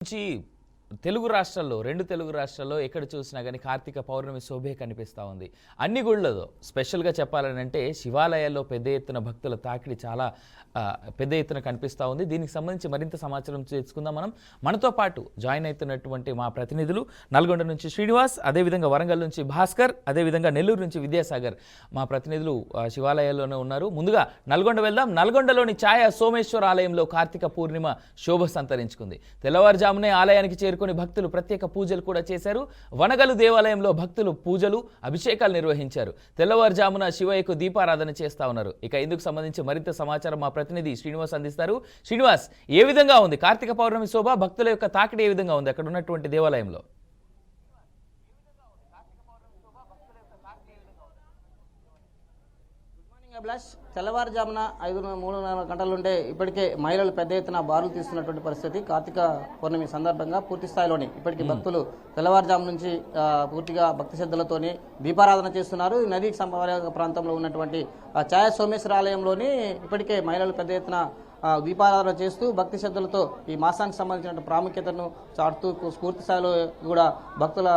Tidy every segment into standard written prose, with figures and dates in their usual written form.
నుంచి తెలుగు రాష్ట్రాల్లో రెండు తెలుగు రాష్ట్రాల్లో ఎక్కడ చూసినా కానీ కార్తీక పౌర్ణమి శోభే కనిపిస్తూ ఉంది. అన్ని గుళ్ళలో స్పెషల్గా చెప్పాలనంటే శివాలయాల్లో పెద్ద ఎత్తున భక్తుల తాకిడి చాలా పెద్ద ఎత్తున కనిపిస్తూ ఉంది. దీనికి సంబంధించి మరింత సమాచారం తెలుసుకుందాం. మనతో పాటు జాయిన్ అవుతున్నటువంటి మా ప్రతినిధులు నల్గొండ నుంచి శ్రీనివాస్, అదేవిధంగా వరంగల్ నుంచి భాస్కర్, అదేవిధంగా నెల్లూరు నుంచి విద్యాసాగర్ మా ప్రతినిధులు శివాలయాల్లోనే ఉన్నారు. ముందుగా నల్గొండ వెళ్దాం. నల్గొండలోని ఛాయా సోమేశ్వర ఆలయంలో కార్తీక పూర్ణిమ శోభ సంతరించుకుంది. తెల్లవారుజామునే ఆలయానికి చేరుకుని భక్తులు ప్రత్యేక పూజలు కూడా చేశారు. వనగలు దేవాలయంలో భక్తులు పూజలు అభిషేకాలు నిర్వహించారు. తెల్లవారుజామున శివయ్యకు దీపారాధన చేస్తా ఉన్నారు. ఇక ఇందుకు సంబంధించి మరింత సమాచారం మా ప్రతినిధి శ్రీనివాస్ అందిస్తారు. శ్రీనివాస్, ఏ విధంగా ఉంది కార్తీక పౌర్ణమి శోభ? భక్తుల యొక్క తాకిడి ఏ విధంగా ఉంది అక్కడ ఉన్నటువంటి దేవాలయంలో? తెల్లవారుజామున 3-4 గంటల నుండే ఇప్పటికే మహిళలు పెద్ద ఎత్తున బారులు తీస్తున్నటువంటి పరిస్థితి. కార్తీక పౌర్ణమి సందర్భంగా పూర్తి స్థాయిలోని ఇప్పటికీ భక్తులు తెల్లవారుజాము నుంచి పూర్తిగా భక్తి శ్రద్ధలతోని దీపారాధన చేస్తున్నారు. నదీ సమీప ప్రాంతంలో ఉన్నటువంటి ఛాయా సోమేశ్వర ఆలయంలోని ఇప్పటికే మహిళలు పెద్ద ఎత్తున దీపారాధన చేస్తూ భక్తి శ్రద్ధలతో ఈ మాసానికి సంబంధించిన ప్రాముఖ్యతను చాటుతూ పూర్తి స్థాయిలో కూడా భక్తుల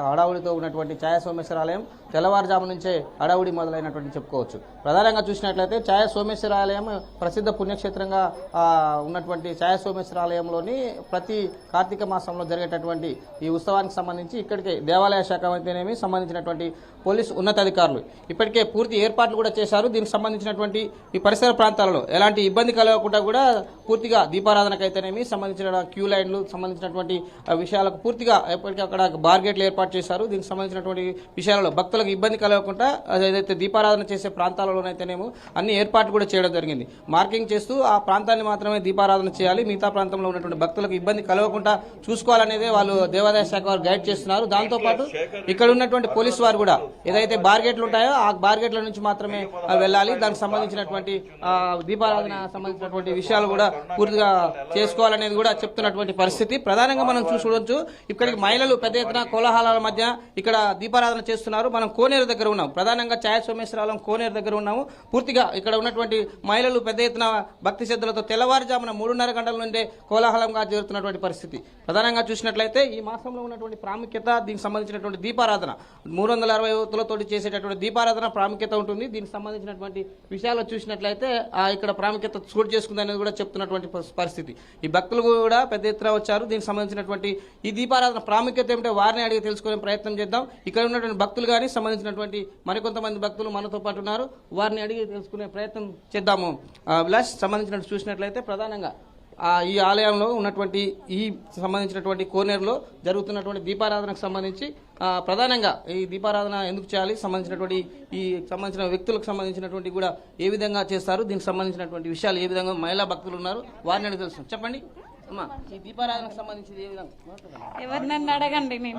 హడావుడితో ఉన్నటువంటి ఛాయా సోమేశ్వర ఆలయం తెల్లవారుజాము నుంచే హడావుడి మొదలైనటువంటి చెప్పుకోవచ్చు. ప్రధానంగా చూసినట్లయితే ఛాయా సోమేశ్వర ఆలయం ప్రసిద్ధ పుణ్యక్షేత్రంగా ఉన్నటువంటి ఛాయా సోమేశ్వర ఆలయంలోని ప్రతి కార్తీక మాసంలో జరిగేటటువంటి ఈ ఉత్సవానికి సంబంధించి ఇక్కడికి దేవాలయ శాఖ అయితేనేమి సంబంధించినటువంటి పోలీసు ఉన్నతాధికారులు ఇప్పటికే పూర్తి ఏర్పాట్లు కూడా చేశారు. దీనికి సంబంధించినటువంటి ఈ పరిసర ప్రాంతాలలో ఎలాంటి ఇబ్బంది కలగకుండా కూడా పూర్తిగా దీపారాధనకైతేనేమి సంబంధించిన క్యూ లైన్లు సంబంధించినటువంటి విషయాలకు పూర్తిగా ఎప్పటికీ అక్కడ బార్గేట్లు ఏర్పాటు చేశారు. దీనికి సంబంధించినటువంటి విషయాలలో భక్తులకు ఇబ్బంది కలగకుండా ఏదైతే దీపారాధన చేసే ప్రాంతాలలోనైతేనేమో అన్ని ఏర్పాట్లు కూడా చేయడం జరిగింది. మార్కింగ్ చేస్తూ ఆ ప్రాంతాన్ని మాత్రమే దీపారాధన చేయాలి, మిగతా ప్రాంతంలో ఉన్నటువంటి భక్తులకు ఇబ్బంది కలగకుండా చూసుకోవాలనేదే వాళ్ళు దేవాదాయ శాఖ వారు గైడ్ చేస్తున్నారు. దాంతోపాటు ఇక్కడ ఉన్నటువంటి పోలీసు వారు కూడా ఏదైతే బార్గేట్లు ఉంటాయో ఆ బార్గేట్ల నుంచి మాత్రమే వెళ్ళాలి. దానికి సంబంధించినటువంటి దీపారాధన సంబంధించినటువంటి విషయాలు కూడా పూర్తిగా చేసుకోవాలనేది కూడా చెప్తున్నటువంటి పరిస్థితి. ప్రధానంగా మనం చూడవచ్చు ఇక్కడికి మహిళలు పెద్ద ఎత్తున కోలాహలాల మధ్య ఇక్కడ దీపారాధన చేస్తున్నారు. మనం కోనేరు దగ్గర ఉన్నాం. ప్రధానంగా ఛాయా సోమేశ్వరాలయం కోనేరు దగ్గర ఉన్నాము. పూర్తిగా ఇక్కడ ఉన్నటువంటి మహిళలు పెద్ద ఎత్తున భక్తి శ్రద్ధలతో తెల్లవారుజామున 3:30 గంటల నుండే కోలాహలంగా జరుగుతున్నటువంటి పరిస్థితి. ప్రధానంగా చూసినట్లయితే ఈ మాసంలో ఉన్నటువంటి ప్రాముఖ్యత, దీనికి సంబంధించినటువంటి దీపారాధన 360 ఒత్తులతోటి చేసేటటువంటి దీపారాధన ప్రాముఖ్యత ఉంటుంది. దీనికి సంబంధించినటువంటి విషయాలు చూసినట్లయితే ఇక్కడ ప్రాముఖ్యత చోటు చేసుకుందనేది కూడా చెప్తున్నటువంటి పరిస్థితి. ఈ భక్తులు కూడా పెద్ద ఎత్తున వచ్చారు. దీనికి సంబంధించినటువంటి ఈ దీపారాధన ప్రాముఖ్యత ఏమిటో వారిని అడిగి తెలుసుకునే ప్రయత్నం చేద్దాం. ఇక్కడ ఉన్నటువంటి భక్తులు కానీ సంబంధించినటువంటి మరికొంతమంది భక్తులు మనతో పాటు ఉన్నారు. వారిని అడిగి తెలుసుకునే ప్రయత్నం చేద్దాము. విలాస్ సంబంధించినట్టు చూసినట్లయితే ప్రధానంగా ఈ ఆలయంలో ఉన్నటువంటి ఈ సంబంధించినటువంటి కోనేరులో జరుగుతున్నటువంటి దీపారాధనకు సంబంధించి ప్రధానంగా ఈ దీపారాధన ఎందుకు చేయాలి, సంబంధించిన వ్యక్తులకు సంబంధించినటువంటి కూడా ఏ విధంగా చేస్తారు, దీనికి సంబంధించినటువంటి విషయాలు ఏ విధంగా మహిళా భక్తులు ఉన్నారు వారిని అడిగి తెలుసు. చెప్పండి అమ్మా, ఈ దీపారాధనకు సంబంధించి ఏ విధంగా ఎవరినన్ను అడగండి, నేను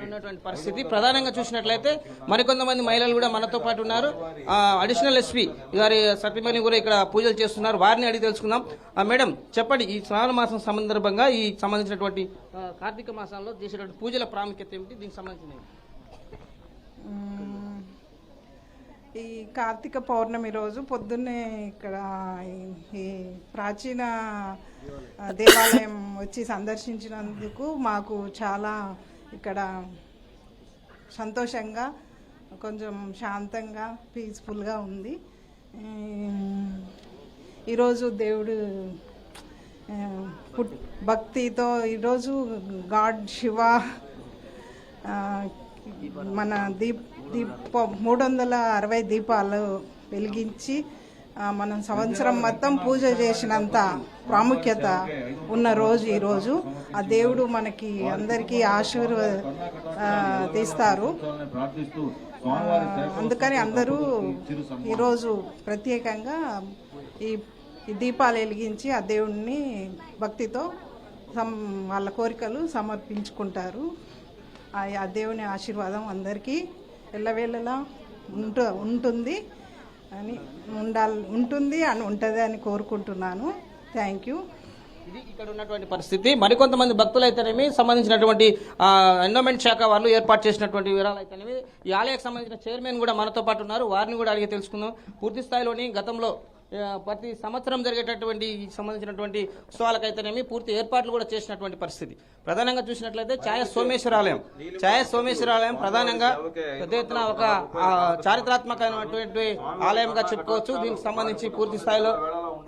ఉన్నటువంటి పరిస్థితి. ప్రధానంగా చూసినట్లయితే మరికొంతమంది మహిళలు కూడా మనతో పాటు ఉన్నారు. అడిషనల్ ఎస్పీ గారి సత్యమణి కూడా ఇక్కడ పూజలు చేస్తున్నారు. వారిని అడిగి తెలుసుకుందాం. మేడం చెప్పండి, ఈ శ్రావణ మాసం సందర్భంగా ఈ సంబంధించినటువంటి కార్తీక మాసంలో చేసేటువంటి పూజల ప్రాముఖ్యత ఏమిటి, దీనికి సంబంధించిన ఈ కార్తీక పౌర్ణమి రోజు పొద్దున్నే ఇక్కడ ఈ ప్రాచీన దేవాలయం వచ్చి సందర్శించినందుకు మాకు చాలా ఇక్కడ సంతోషంగా, కొంచెం శాంతంగా, పీస్ఫుల్గా ఉంది. ఈరోజు దేవుడు భక్తితో ఈరోజు గాడ్ శివ మన 360 దీపాలు వెలిగించి మనం సంవత్సరం మొత్తం పూజ చేసినంత ప్రాముఖ్యత ఉన్న రోజు ఈరోజు. ఆ దేవుడు మనకి అందరికీ తీస్తారు. అందుకని అందరూ ఈరోజు ప్రత్యేకంగా ఈ దీపాలు వెలిగించి ఆ దేవుడిని భక్తితో వాళ్ళ కోరికలు సమర్పించుకుంటారు. ఆ దేవుని ఆశీర్వాదం అందరికీ ఎల్లవేళలా ఉంటుంది అని ఉంటుంది అని కోరుకుంటున్నాను. Thank you. ఇది ఇక్కడ ఉన్నటువంటి పరిస్థితి. మరికొంతమంది భక్తులు అయితేనేమి సంబంధించినటువంటి ఎన్విరాన్మెంట్ శాఖ వాళ్ళు ఏర్పాటు చేసినటువంటి వివరాలు అయితేనేమి ఈ ఆలయానికి సంబంధించిన చైర్మన్ కూడా మనతో పాటు ఉన్నారు. వారిని కూడా అడిగి తెలుసుకుందాం. పూర్తి స్థాయిలోని గతంలో ప్రతి సంవత్సరం జరిగేటటువంటి సంబంధించినటువంటి ఉత్సవాలకైతేనేమి పూర్తి ఏర్పాట్లు కూడా చేసినటువంటి పరిస్థితి. ప్రధానంగా చూసినట్లయితే ఛాయ సోమేశ్వర ఆలయం ప్రధానంగా పెద్ద ఎత్తున ఒక చారిత్రాత్మకమైనటువంటి ఆలయంగా చెప్పుకోవచ్చు. దీనికి సంబంధించి పూర్తి స్థాయిలో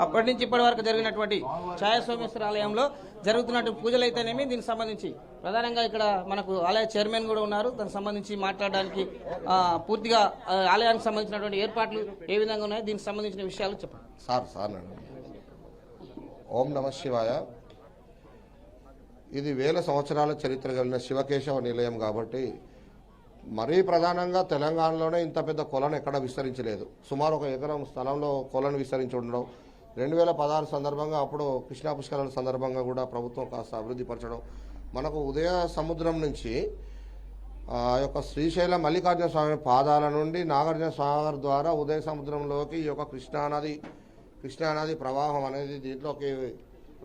అప్పటి నుంచి ఇప్పటి వరకు జరిగినటువంటి ఛాయ సోమేశ్వర ఆలయంలో జరుగుతున్నటువంటి పూజలు అయితేనేమి దీనికి సంబంధించి ప్రధానంగా ఇక్కడ మనకు ఆలయ చైర్మన్ కూడా ఉన్నారు. దానికి సంబంధించి మాట్లాడడానికి పూర్తిగా ఆలయానికి సంబంధించినటువంటి ఏర్పాట్లు ఏ విధంగా ఉన్నాయో దీనికి సంబంధించిన విషయాలు చెప్పండి. సార్ ఓం నమ శివాయ. ఇది వేల సంవత్సరాల చరిత్ర కలిగిన శివకేశవ నిలయం కాబట్టి మరీ ప్రధానంగా తెలంగాణలోనే ఇంత పెద్ద కొలను ఎక్కడ విస్తరించలేదు. సుమారు 1 ఎకరం స్థలంలో కొలను విస్తరించి ఉండడం, 2016 సందర్భంగా అప్పుడు కృష్ణా పుష్కరాల సందర్భంగా కూడా ప్రభుత్వం కాస్త అభివృద్ధి పరచడం, మనకు ఉదయ సముద్రం నుంచి ఆ యొక్క శ్రీశైల మల్లికార్జున స్వామి పాదాల నుండి నాగార్జున సాగర్ ద్వారా ఉదయ సముద్రంలోకి ఈ యొక్క కృష్ణానది ప్రవాహం అనేది దీంట్లోకి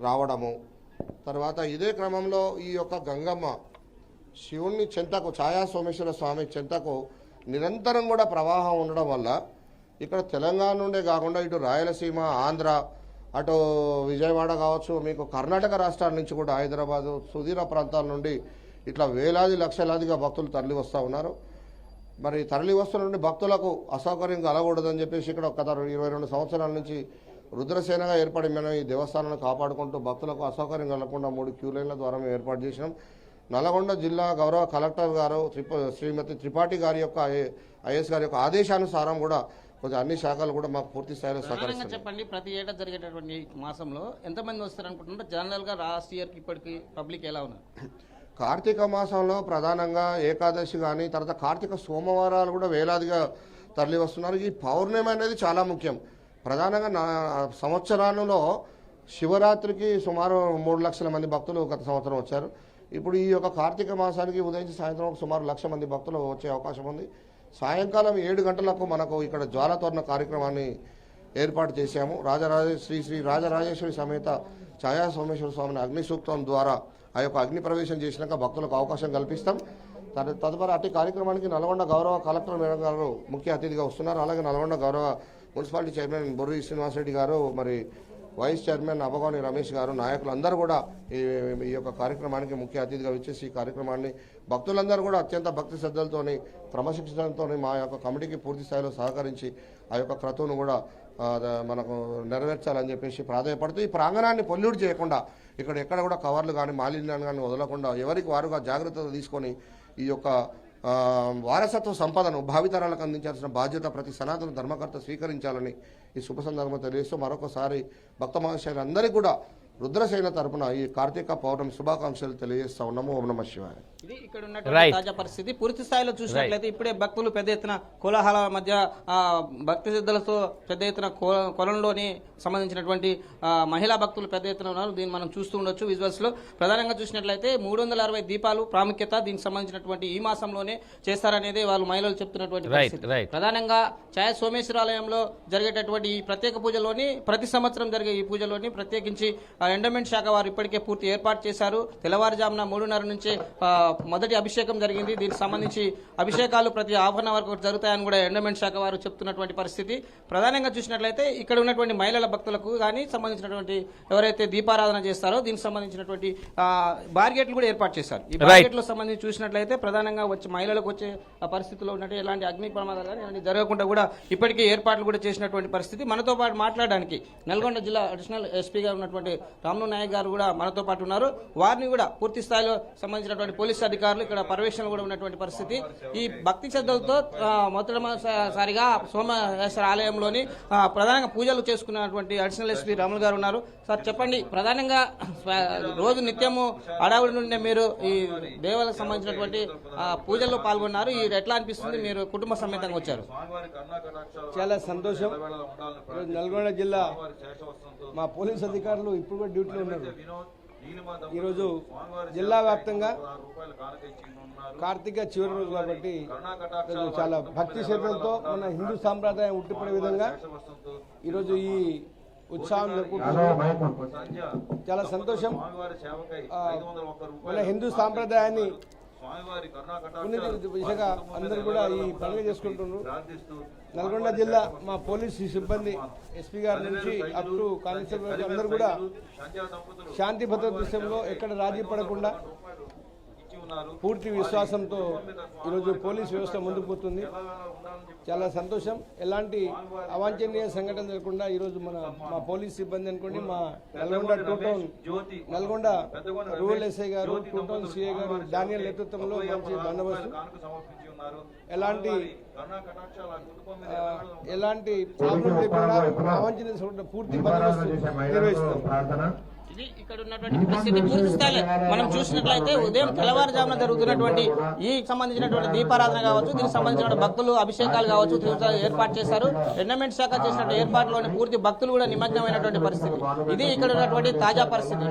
రావడము, తర్వాత ఇదే క్రమంలో ఈ యొక్క గంగమ్మ శివుణ్ణి చెంతకు ఛాయా సోమేశ్వర స్వామి చెంతకు నిరంతరం కూడా ప్రవాహం ఉండడం వల్ల ఇక్కడ తెలంగాణ నుండే కాకుండా ఇటు రాయలసీమ, ఆంధ్ర, అటు విజయవాడ కావచ్చు, మీకు కర్ణాటక రాష్ట్రాల నుంచి కూడా హైదరాబాదు సుదూర ప్రాంతాల నుండి ఇట్లా వేలాది లక్షలాదిగా భక్తులు తరలి వస్తూ ఉన్నారు. మరి తరలి వస్తున్న భక్తులకు అసౌకర్యం కలగకూడదని చెప్పేసి ఇక్కడ గత 22 సంవత్సరాల నుంచి రుద్రసేనగా ఏర్పడి మనం ఈ దేవస్థానాన్ని కాపాడుకుంటూ భక్తులకు అసౌకర్యం కలగకుండా 3 క్యూ లైన్ల ద్వారా మేము ఏర్పాటు చేసినాం. నల్గొండ జిల్లా గౌరవ కలెక్టర్ గారు శ్రీమతి త్రిపాఠి గారి యొక్క ఐఏఎస్ గారి యొక్క ఆదేశానుసారం కూడా కొంచెం అన్ని శాఖలు కూడా మాకు పూర్తి స్థాయిలో సహకరిస్తాయి. చెప్పండి, ప్రతి ఏటా జరిగేటటువంటి మాసంలో ఎంతమంది వస్తారు అనుకుంటున్నారు? జనరల్ గా లాస్ట్ ఇయర్ కి ఇప్పటికి పబ్లిక్ ఎలా ఉన్నారు? కార్తీక మాసంలో ప్రధానంగా ఏకాదశి కానీ తర్వాత కార్తీక సోమవారాలు కూడా వేలాదిగా తరలి వస్తున్నారు. ఈ పౌర్ణమి అనేది చాలా ముఖ్యం. ప్రధానంగా సంవత్సరాలలో శివరాత్రికి సుమారు 3 లక్షల మంది భక్తులు గత సంవత్సరం వచ్చారు. ఇప్పుడు ఈ యొక్క కార్తీక మాసానికి ఉదయించి సాయంత్రం సుమారు 1 లక్ష మంది భక్తులు వచ్చే అవకాశం ఉంది. సాయంకాలం 7 గంటలకు మనకు ఇక్కడ జ్వాలతోరణ కార్యక్రమాన్ని ఏర్పాటు చేశాము. శ్రీ రాజరాజేశ్వరి సమేత ఛాయా సోమేశ్వర స్వామిని అగ్ని సూక్తం ద్వారా ఆ యొక్క అగ్ని ప్రవేశం చేసినాక భక్తులకు అవకాశం కల్పిస్తాం. తదుపరి అట్టి కార్యక్రమానికి నల్గొండ గౌరవ కలెక్టర్ మేడం గారు ముఖ్య అతిథిగా వస్తున్నారు. అలాగే నల్గొండ గౌరవ మున్సిపాలిటీ చైర్మన్ బొర్రి శ్రీనివాసరెడ్డి గారు, మరి వైస్ చైర్మన్ అభగోని రమేష్ గారు, నాయకులు అందరూ కూడా ఈ యొక్క కార్యక్రమానికి ముఖ్య అతిథిగా వచ్చేసి ఈ కార్యక్రమాన్ని భక్తులందరూ కూడా అత్యంత భక్తి శ్రద్ధలతోని క్రమశిక్షణతో మా యొక్క కమిటీకి పూర్తి స్థాయిలో సహకరించి ఆ యొక్క క్రతువును కూడా మనకు నెరవేర్చాలని చెప్పేసి ప్రాధాన్యపడుతూ ఈ ప్రాంగణాన్ని పొల్యూట్ చేయకుండా ఇక్కడ ఎక్కడ కూడా కవర్లు కానీ మాలిన్యాన్ని కానీ వదలకుండా ఎవరికి వారుగా జాగ్రత్తలు తీసుకొని ఈ యొక్క వారసత్వ సంపదను భావితరాలకు అందించాల్సిన బాధ్యత ప్రతి సనాతన ధర్మకర్త స్వీకరించాలని ఈ శుభ సందర్భంగా తెలియజేస్తూ మరొకసారి భక్త మహాశయులందరికీ కూడా రుద్రసేన తరపున ఈ కార్తీక పౌర్ణమి శుభాకాంక్షలు తెలియజేస్తా ఉన్నాము. ఓం నమః శివాయ. ఇది ఇక్కడ ఉన్నటువంటి తాజా పరిస్థితి. పూర్తి స్థాయిలో చూసినట్లయితే ఇప్పుడే భక్తులు పెద్ద ఎత్తున కోలాహల మధ్య భక్తి సిద్ధులతో పెద్ద ఎత్తున కొలంలోని సంబంధించినటువంటి మహిళా భక్తులు పెద్ద ఎత్తున ఉన్నారు. దీన్ని మనం చూస్తూ ఉండొచ్చు విజువల్స్ లో. ప్రధానంగా చూసినట్లయితే 360 దీపాలు ప్రాముఖ్యత దీనికి సంబంధించినటువంటి ఈ మాసంలోనే చేస్తారనేది వాళ్ళు మహిళలు చెప్తున్నటువంటి పరిస్థితి. ప్రధానంగా ఛాయ సోమేశ్వరాలయంలో జరిగేటటువంటి ఈ ప్రత్యేక పూజలోని ప్రతి సంవత్సరం జరిగే ఈ పూజలోని ప్రత్యేకించి ఎండోమెంట్ శాఖ వారు ఇప్పటికే పూర్తి ఏర్పాటు చేశారు. తెల్లవారుజామున 3:30 నుంచి మొదటి అభిషేకం జరిగింది. దీనికి సంబంధించి అభిషేకాలు ప్రతి హాఫ్ అన్ అవర్ జరుగుతాయని కూడా ఎండోమెంట్ శాఖ వారు చెప్తున్నటువంటి పరిస్థితి. ప్రధానంగా చూసినట్లయితే ఇక్కడ ఉన్నటువంటి మహిళల భక్తులకు కానీ సంబంధించినటువంటి ఎవరైతే దీపారాధన చేస్తారో దీనికి సంబంధించినటువంటి బార్గేట్లు కూడా ఏర్పాటు చేశారు. ఈ బార్గేట్లకు సంబంధించి చూసినట్లయితే ప్రధానంగా వచ్చి మహిళలకు వచ్చే పరిస్థితుల్లో ఉన్నట్టు ఎలాంటి అగ్ని ప్రమాదాలు కానీ ఇలాంటి జరగకుండా కూడా ఇప్పటికే ఏర్పాట్లు కూడా చేసినటువంటి పరిస్థితి. మనతో పాటు మాట్లాడడానికి నల్గొండ జిల్లా అడిషనల్ ఎస్పీగా ఉన్నటువంటి రామ్ను నాయక్ గారు కూడా మనతో పాటు ఉన్నారు. వారిని కూడా పూర్తి స్థాయిలో సంబంధించినటువంటి పోలీసు అధికారులు ఇక్కడ పర్యవేక్షణ కూడా ఉన్నటువంటి పరిస్థితి. ఈ భక్తి శ్రద్ధలతో మొదటిసారిగా సోమేశ్వర ఆలయంలోని ప్రధానంగా పూజలు చేసుకున్నటువంటి అడిషనల్ ఎస్పీ రాములు గారు ఉన్నారు. సార్ చెప్పండి, ప్రధానంగా రోజు నిత్యము అడవుడి నుండి మీరు ఈ దేవాలకు సంబంధించినటువంటి పూజల్లో పాల్గొన్నారు. ఈ ఎట్లా అనిపిస్తుంది? మీరు కుటుంబ సమేతంగా వచ్చారు. చాలా సంతోషం. నల్గొండ జిల్లా మా పోలీస్ అధికారులు ఇప్పుడు కూడా డ్యూటీలో ఉన్నారు. ఈరోజు జిల్లా వ్యాప్తంగా కార్తీక చివరి రోజు కాబట్టి చాలా భక్తి శ్రద్ధలతో మన హిందూ సాంప్రదాయం ఉట్టిపడే విధంగా ఈరోజు ఈ ఉత్సాహం జరుపుకుంటున్నాం. చాలా సంతోషం. మన హిందూ సాంప్రదాయాన్ని పుణ్యతిథి దిశగా అందరూ కూడా ఈ పండుగ చేసుకుంటున్నారు. నల్గొండ జిల్లా మా పోలీసు సిబ్బంది ఎస్పీ గారి నుంచి అప్ టు కానిస్టేబుల్ అందరూ కూడా శాంతి భద్రత విషయంలో ఎక్కడ రాజీ పడకుండా పూర్తి విశ్వాసంతో ఈరోజు పోలీస్ వ్యవస్థ ముందుకు పోతుంది. చాలా సంతోషం. ఎలాంటి అవాంఛనీయ సంఘటన జరగకుండా ఈరోజు మా పోలీస్ సిబ్బంది అనుకోండి, మా నల్గొండ నల్గొండ రూరల్ ఎస్ఐ గారు, టూ టౌన్ సిఐ గారు డానియల్ నేతృత్వంలో మంచి బందోబస్తు, ఎలాంటి ప్రాబ్లం లేకుండా అవాంఛనీయ పూర్తి బందోబస్తు నిర్వహిస్తాం. ఇది ఇక్కడ ఉన్నటువంటి పరిస్థితి పూర్తి స్థాయిలో మనం చూసినట్లయితే ఉదయం తెల్లవారుజామున జరుగుతున్నటువంటి ఈ సంబంధించినటువంటి దీపారాధన కావచ్చు, దీనికి సంబంధించిన భక్తులు అభిషేకాలు కావచ్చు ఏర్పాటు చేశారు. ఎండోమెంట్ శాఖ చేసినటువంటి ఏర్పాట్లోని పూర్తి భక్తులు కూడా నిమగ్నమైనటువంటి పరిస్థితి. ఇది ఇక్కడ ఉన్నటువంటి తాజా పరిస్థితి.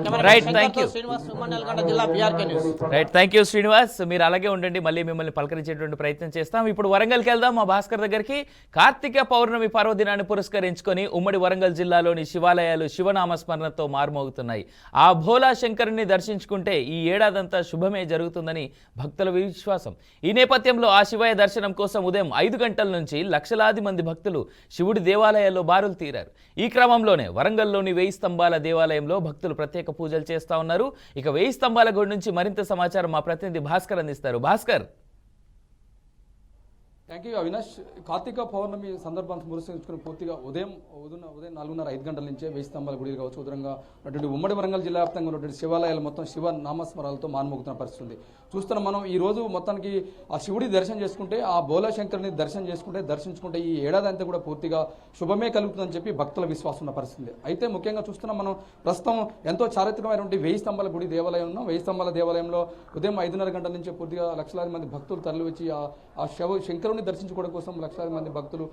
శ్రీనివాస్, నల్గొండ జిల్లా PRK news. Right, thank you Srinivas. మీరు అలాగే ఉండండి, మళ్ళీ మిమ్మల్ని పలకరించేటువంటి ప్రయత్నం చేస్తాం. ఇప్పుడు వరంగల్కి వెళ్దాం. మా భాస్కర్ దగ్గరికి కార్తీక పౌర్ణమి పర్వదినాన్ని పురస్కరించుకొని ఉమ్మడి వరంగల్ జిల్లాలోని శివాలయాలు శివనామస్మరణతో మారుమోగుతున్నాయి. ఆ భోలా శంకరుని దర్శించుకుంటే ఈ ఏడాదంతా శుభమే జరుగుతుందని భక్తుల విశ్వాసం. ఈ నేపథ్యంలో ఆ శివయ్య దర్శనం కోసం ఉదయం 5 గంటల నుంచి లక్షలాది మంది భక్తులు శివుడి దేవాలయాల్లో బారులు తీరారు. ఈ క్రమంలోనే వరంగల్లోని 1000 స్తంభాల దేవాలయంలో భక్తులు ప్రత్యేక పూజలు చేస్తా ఉన్నారు. ఇక 1000 స్తంభాల గుడి నుంచి మరింత సమాచారం మా ప్రతినిధి భాస్కర్ అందిస్తారు. భాస్కర్. Thank you Avinash. కార్తీక పౌర్ణమి సందర్భాన్ని పురస్కరించుకుని పూర్తిగా ఉదయం 4:30-5 గంటల నుంచే 1000 స్తంభాల గుడి కావచ్చు, ఉదయంగా ఉన్నటువంటి ఉమ్మడి వరంగల్ జిల్లా వ్యాప్తంగా ఉన్నటువంటి శివాలయాలు మొత్తం శివ నామస్మరాలతో మాన్మోగుతున్న పరిస్థితి ఉంది. చూస్తున్నాం మనం ఈ రోజు మొత్తానికి ఆ శివుడి దర్శనం చేసుకుంటే, ఆ బోలా శంకరుని దర్శించుకుంటే ఈ ఏడాది అంతా కూడా పూర్తిగా శుభమే కలుగుతుందని చెప్పి భక్తుల విశ్వాసం ఉన్న పరిస్థితి. అయితే ముఖ్యంగా చూస్తున్నాం మనం ప్రస్తుతం ఎంతో చారిత్రకమైనటువంటి 1000 స్తంభాల గుడి దేవాలయం ఉన్నాం. 1000 స్తంభాల దేవాలయంలో ఉదయం 5:30 గంటల నుంచి పూర్తిగా లక్షలాది మంది భక్తులు తరలివచ్చి ఆ శంకరుని దర్శించుకోవడం కోసం లక్షలాది మంది భక్తులు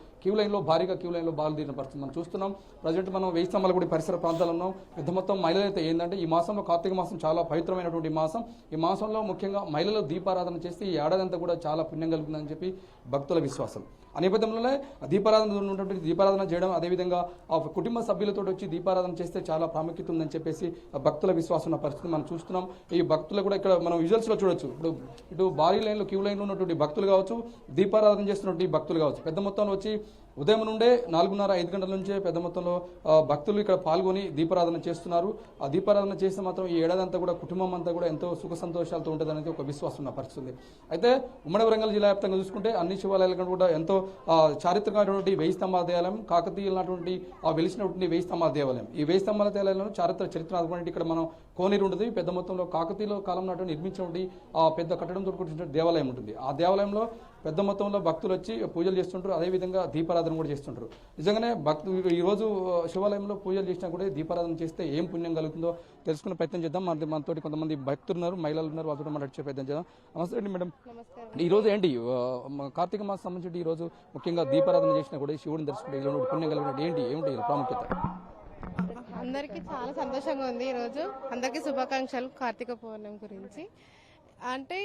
భారీగా క్యూ లైన్లో బాలు తీరిన పరిస్థితి మనం చూస్తున్నాం. ప్రజెంట్ మనం 1000 స్తంభాల గుడి పరిసర ప్రాంతాల్లో ఉన్నాం. పెద్ద మొత్తం మహిళలు అయితే ఏంటంటే ఈ మాసంలో కార్తీక మాసం చాలా పవిత్రమైనటువంటి మాసం. ఈ మాసంలో ముఖ్యంగా మహిళలు దీపారాధన చేస్తే ఈ ఏడాదంతా కూడా చాలా పుణ్యం కలుగుతుందని చెప్పి భక్తుల విశ్వాసం. ఆ నేపథ్యంలోనే దీపారాధన చేయడం, అదేవిధంగా ఆ కుటుంబ సభ్యులతో వచ్చి దీపారాధన చేస్తే చాలా ప్రాముఖ్యత ఉందని చెప్పేసి భక్తుల విశ్వాసం ఉన్న పరిస్థితి మనం చూస్తున్నాం. ఈ భక్తులు కూడా ఇక్కడ మనం విజువల్స్లో చూడొచ్చు. ఇటు భారీ లైన్లో క్యూ లైన్లో ఉన్నటువంటి భక్తులు కావచ్చు, దీపారాధన చేస్తున్నటువంటి భక్తులు కావచ్చు, పెద్ద మొత్తంలో వచ్చి ఉదయం నుండే 4:30-5 గంటల నుంచే పెద్ద మొత్తంలో భక్తులు ఇక్కడ పాల్గొని దీపారాధన చేస్తున్నారు. ఆ దీపారాధన చేస్తే మాత్రం ఈ ఏడాదంతా కూడా కుటుంబం అంతా కూడా ఎంతో సుఖ సంతోషాలతో ఉంటుంది అనేది ఒక విశ్వాసం ఉన్న పరిస్థితి. అయితే ఉమ్మడి వరంగల్ జిల్లా వ్యాప్తంగా చూసుకుంటే అన్ని శివాలయాలు కూడా ఎంతో చారిత్రకమైనటువంటి 1000 స్తంభాల దేవాలయం, కాకతీయులైనటువంటి వెలిసినటువంటి 1000 స్తంభాల దేవాలయం. ఈ 1000 స్తంభాల దేవాలయంలో చరిత్ర అనుకున్నట్టు ఇక్కడ మనం కోనేరు ఉంటుంది. పెద్ద మొత్తంలో కాకతీయుల కాలం నాటి నిర్మించినటువంటి ఆ పెద్ద కట్టడంతో కూడిన దేవాలయం ఉంటుంది. ఆ దేవాలయంలో పెద్ద మొత్తంలో భక్తులు వచ్చి పూజలు చేస్తుంటారు, అదేవిధంగా దీపారాధన కూడా చేస్తుంటారు. నిజంగానే భక్తులు ఈరోజు శివాలయంలో పూజలు చేసినా కూడా దీపారాధన చేస్తే ఏం పుణ్యం కలుగుతుందో తెలుసుకునే ప్రయత్నం చేద్దాం. మనతో కొంతమంది భక్తులు ఉన్నారు, మహిళలు ఉన్నారు, వాళ్ళతో మాట్లాడే ప్రయత్నం చేద్దాం. నమస్తే అండి మేడం. ఈరోజు ఏంటి కార్తీక మాసం సంబంధించి ఈరోజు ముఖ్యంగా దీపారాధన చేసినా కూడా శివుడిని దర్శించుకుంటే ఇలా పుణ్యం కలిగినట్టు ఏమిటి ప్రాముఖ్యత? అందరికీ చాలా సంతోషంగా ఉంది. ఈరోజు అందరికీ శుభాకాంక్షలు కార్తీక పౌర్ణమి గురించి. అంటే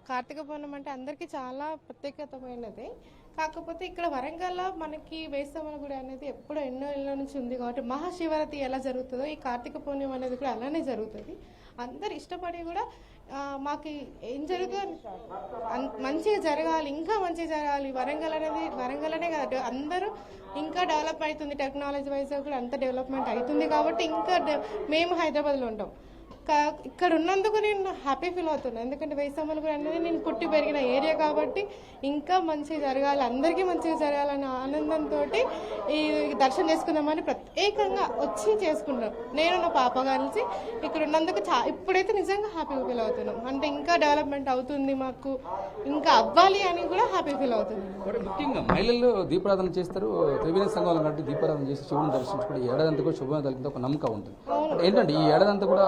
కార్తీక పౌర్ణమి అంటే అందరికీ చాలా ప్రత్యేకతమైనది. కాకపోతే ఇక్కడ వరంగల్లో మనకి 1000 స్తంభాల గుడి అనేది ఎప్పుడో ఎన్నో ఏళ్ళ నుంచి ఉంది కాబట్టి మహాశివరాత్రి ఎలా జరుగుతుందో ఈ కార్తీక పౌర్ణమి అనేది కూడా అలానే జరుగుతుంది. అందరు ఇష్టపడి కూడా మాకు ఏం జరుగుతుంది మంచిగా జరగాలి, ఇంకా మంచిగా జరగాలి. వరంగల్ కదా అందరూ ఇంకా డెవలప్ అవుతుంది, టెక్నాలజీ వైజ్గా కూడా అంత డెవలప్మెంట్ అవుతుంది కాబట్టి ఇంకా మేము హైదరాబాద్లో ఉంటాం. ఇక్కడ ఉన్నందుకు నేను హ్యాపీ ఫీల్ అవుతున్నాను. ఎందుకంటే 1000 స్తంభాల గుడి అనేది నేను పుట్టి పెరిగిన ఏరియా కాబట్టి ఇంకా మంచిగా జరగాలి, అందరికీ మంచిగా జరగాలనే ఆనందంతో ఈ దర్శనం చేసుకుందామని ప్రత్యేకంగా వచ్చి చేసుకుంటాం. నేను నా పాప కలిసి ఇక్కడ ఉన్నందుకు ఇప్పుడైతే నిజంగా హ్యాపీగా ఫీల్ అవుతున్నాం. అంటే ఇంకా డెవలప్మెంట్ అవుతుంది, మాకు ఇంకా అవ్వాలి అని కూడా హ్యాపీ ఫీల్ అవుతుంది. ముఖ్యంగా మహిళలు దీపారాధన చేస్తారు, త్రివేణి సంఘాలు అన్నట్టు దీపారాధన చేసి శివుని దర్శించుకుంటే ఏడాదంతా కూడా శుభం కలిగితే ఒక నమ్మకం ఉంటుంది. ఏంటంటే ఈ ఏడాదంతా కూడా